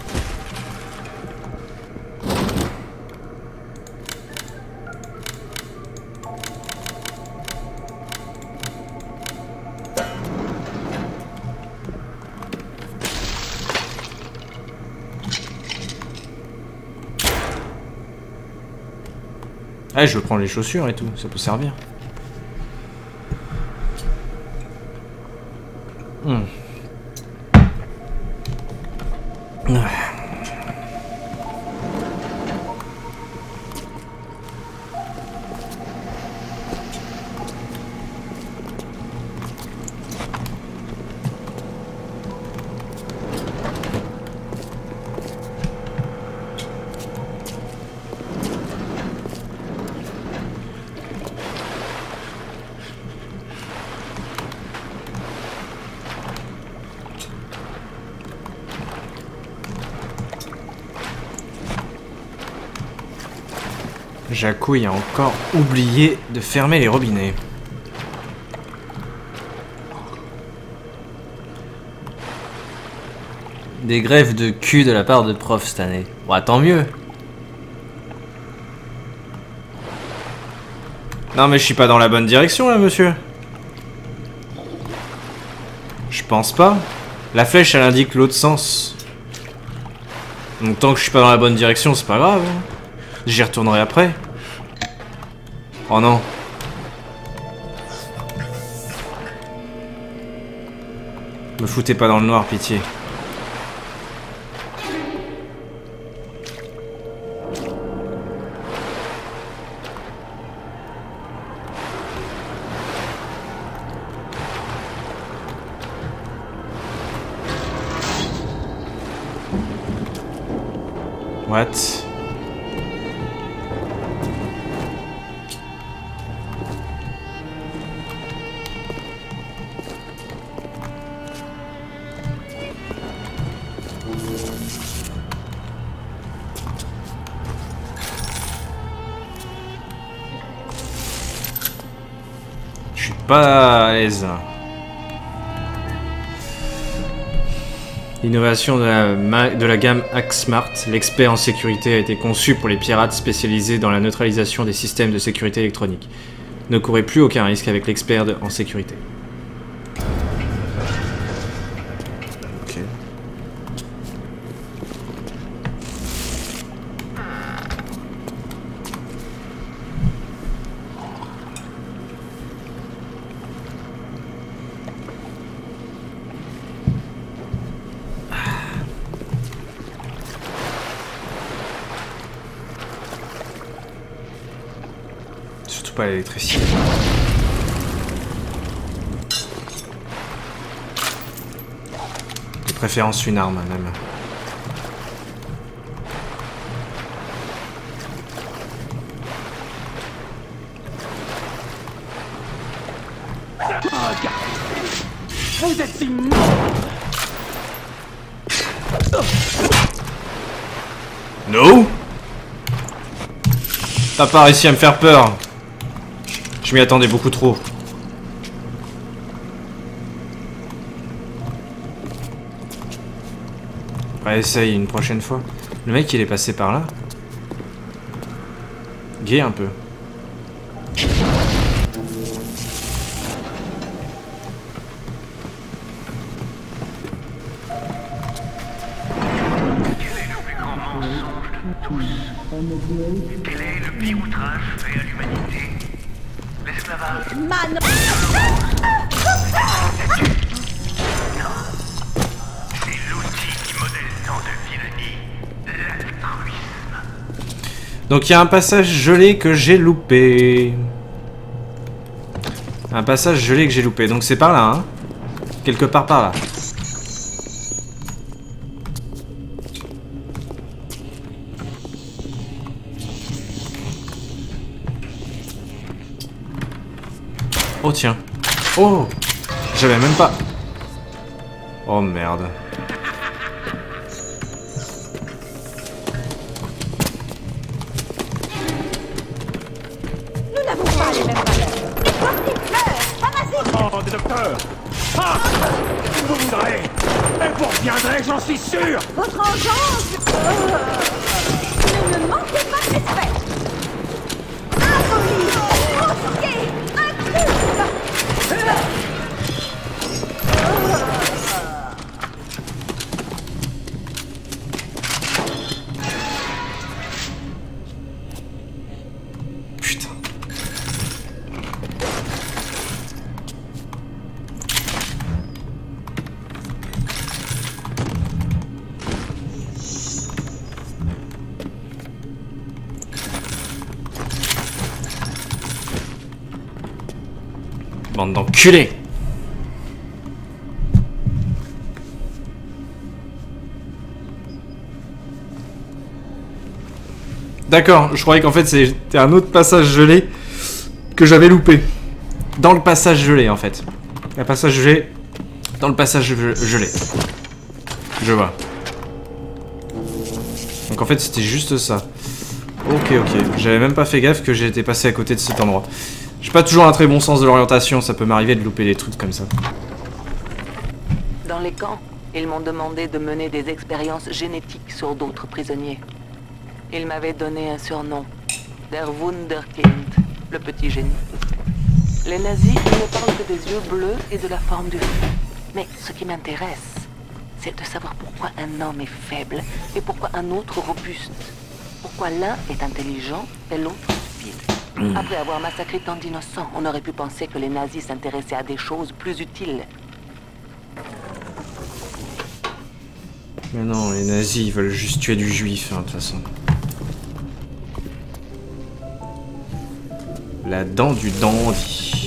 Ah, je veux prendre les chaussures et tout, ça peut servir. Jacouille a encore oublié de fermer les robinets. Des grèves de cul de la part de profs cette année. Ouais, tant mieux. Non mais je suis pas dans la bonne direction là, monsieur. Je pense pas. La flèche elle indique l'autre sens. Donc tant que je suis pas dans la bonne direction, c'est pas grave. J'y retournerai après. Oh non. Me foutez pas dans le noir, pitié. What? Je suis pas à l'aise. L'innovation de la gamme Hacksmart, l'expert en sécurité, a été conçu pour les pirates spécialisés dans la neutralisation des systèmes de sécurité électronique. Ne courez plus aucun risque avec l'expert en sécurité. Ok. Surtout pas l'électricité. De préférence une arme même. Vous êtes immonde. No. T'as pas réussi à me faire peur. Je m'y attendais beaucoup trop. Essaye une prochaine fois. Le mec il est passé par là. Gay un peu. Quel est le pire outrage fait à l'humanité? L'esclavage? Man! C'est l'outil qui modèle tant de vilenie, l'altruisme. Donc il y a un passage gelé que j'ai loupé. Un passage gelé que j'ai loupé. Donc c'est par là, hein. Quelque part par là. Oh tiens. Oh! J'avais même pas. Oh merde. Nous n'avons pas les mêmes valeurs. Et toi, tes fleurs, parasite! Oh, des docteurs! Ah! Vous voudrez! Et vous reviendrez, j'en suis sûr! Votre engeance! Ne me manquez pas de respect! Impoli! Offusqué! Intrus! Putain. Bande d'enculés. D'accord, je croyais qu'en fait c'était un autre passage gelé que j'avais loupé. Dans le passage gelé en fait. Un passage gelé dans le passage gelé. Je vois. Donc en fait c'était juste ça. Ok, j'avais même pas fait gaffe que j'étais passé à côté de cet endroit. J'ai pas toujours un très bon sens de l'orientation, ça peut m'arriver de louper des trucs comme ça. Dans les camps, ils m'ont demandé de mener des expériences génétiques sur d'autres prisonniers. Ils m'avaient donné un surnom, Der Wunderkind, le petit génie. Les nazis, ils ne parlent que des yeux bleus et de la forme du feu. Mais ce qui m'intéresse, c'est de savoir pourquoi un homme est faible et pourquoi un autre robuste. Pourquoi l'un est intelligent et l'autre stupide. Après avoir massacré tant d'innocents, on aurait pu penser que les nazis s'intéressaient à des choses plus utiles. Mais non, les nazis, ils veulent juste tuer du juif, hein, de toute façon. La dent du dandy.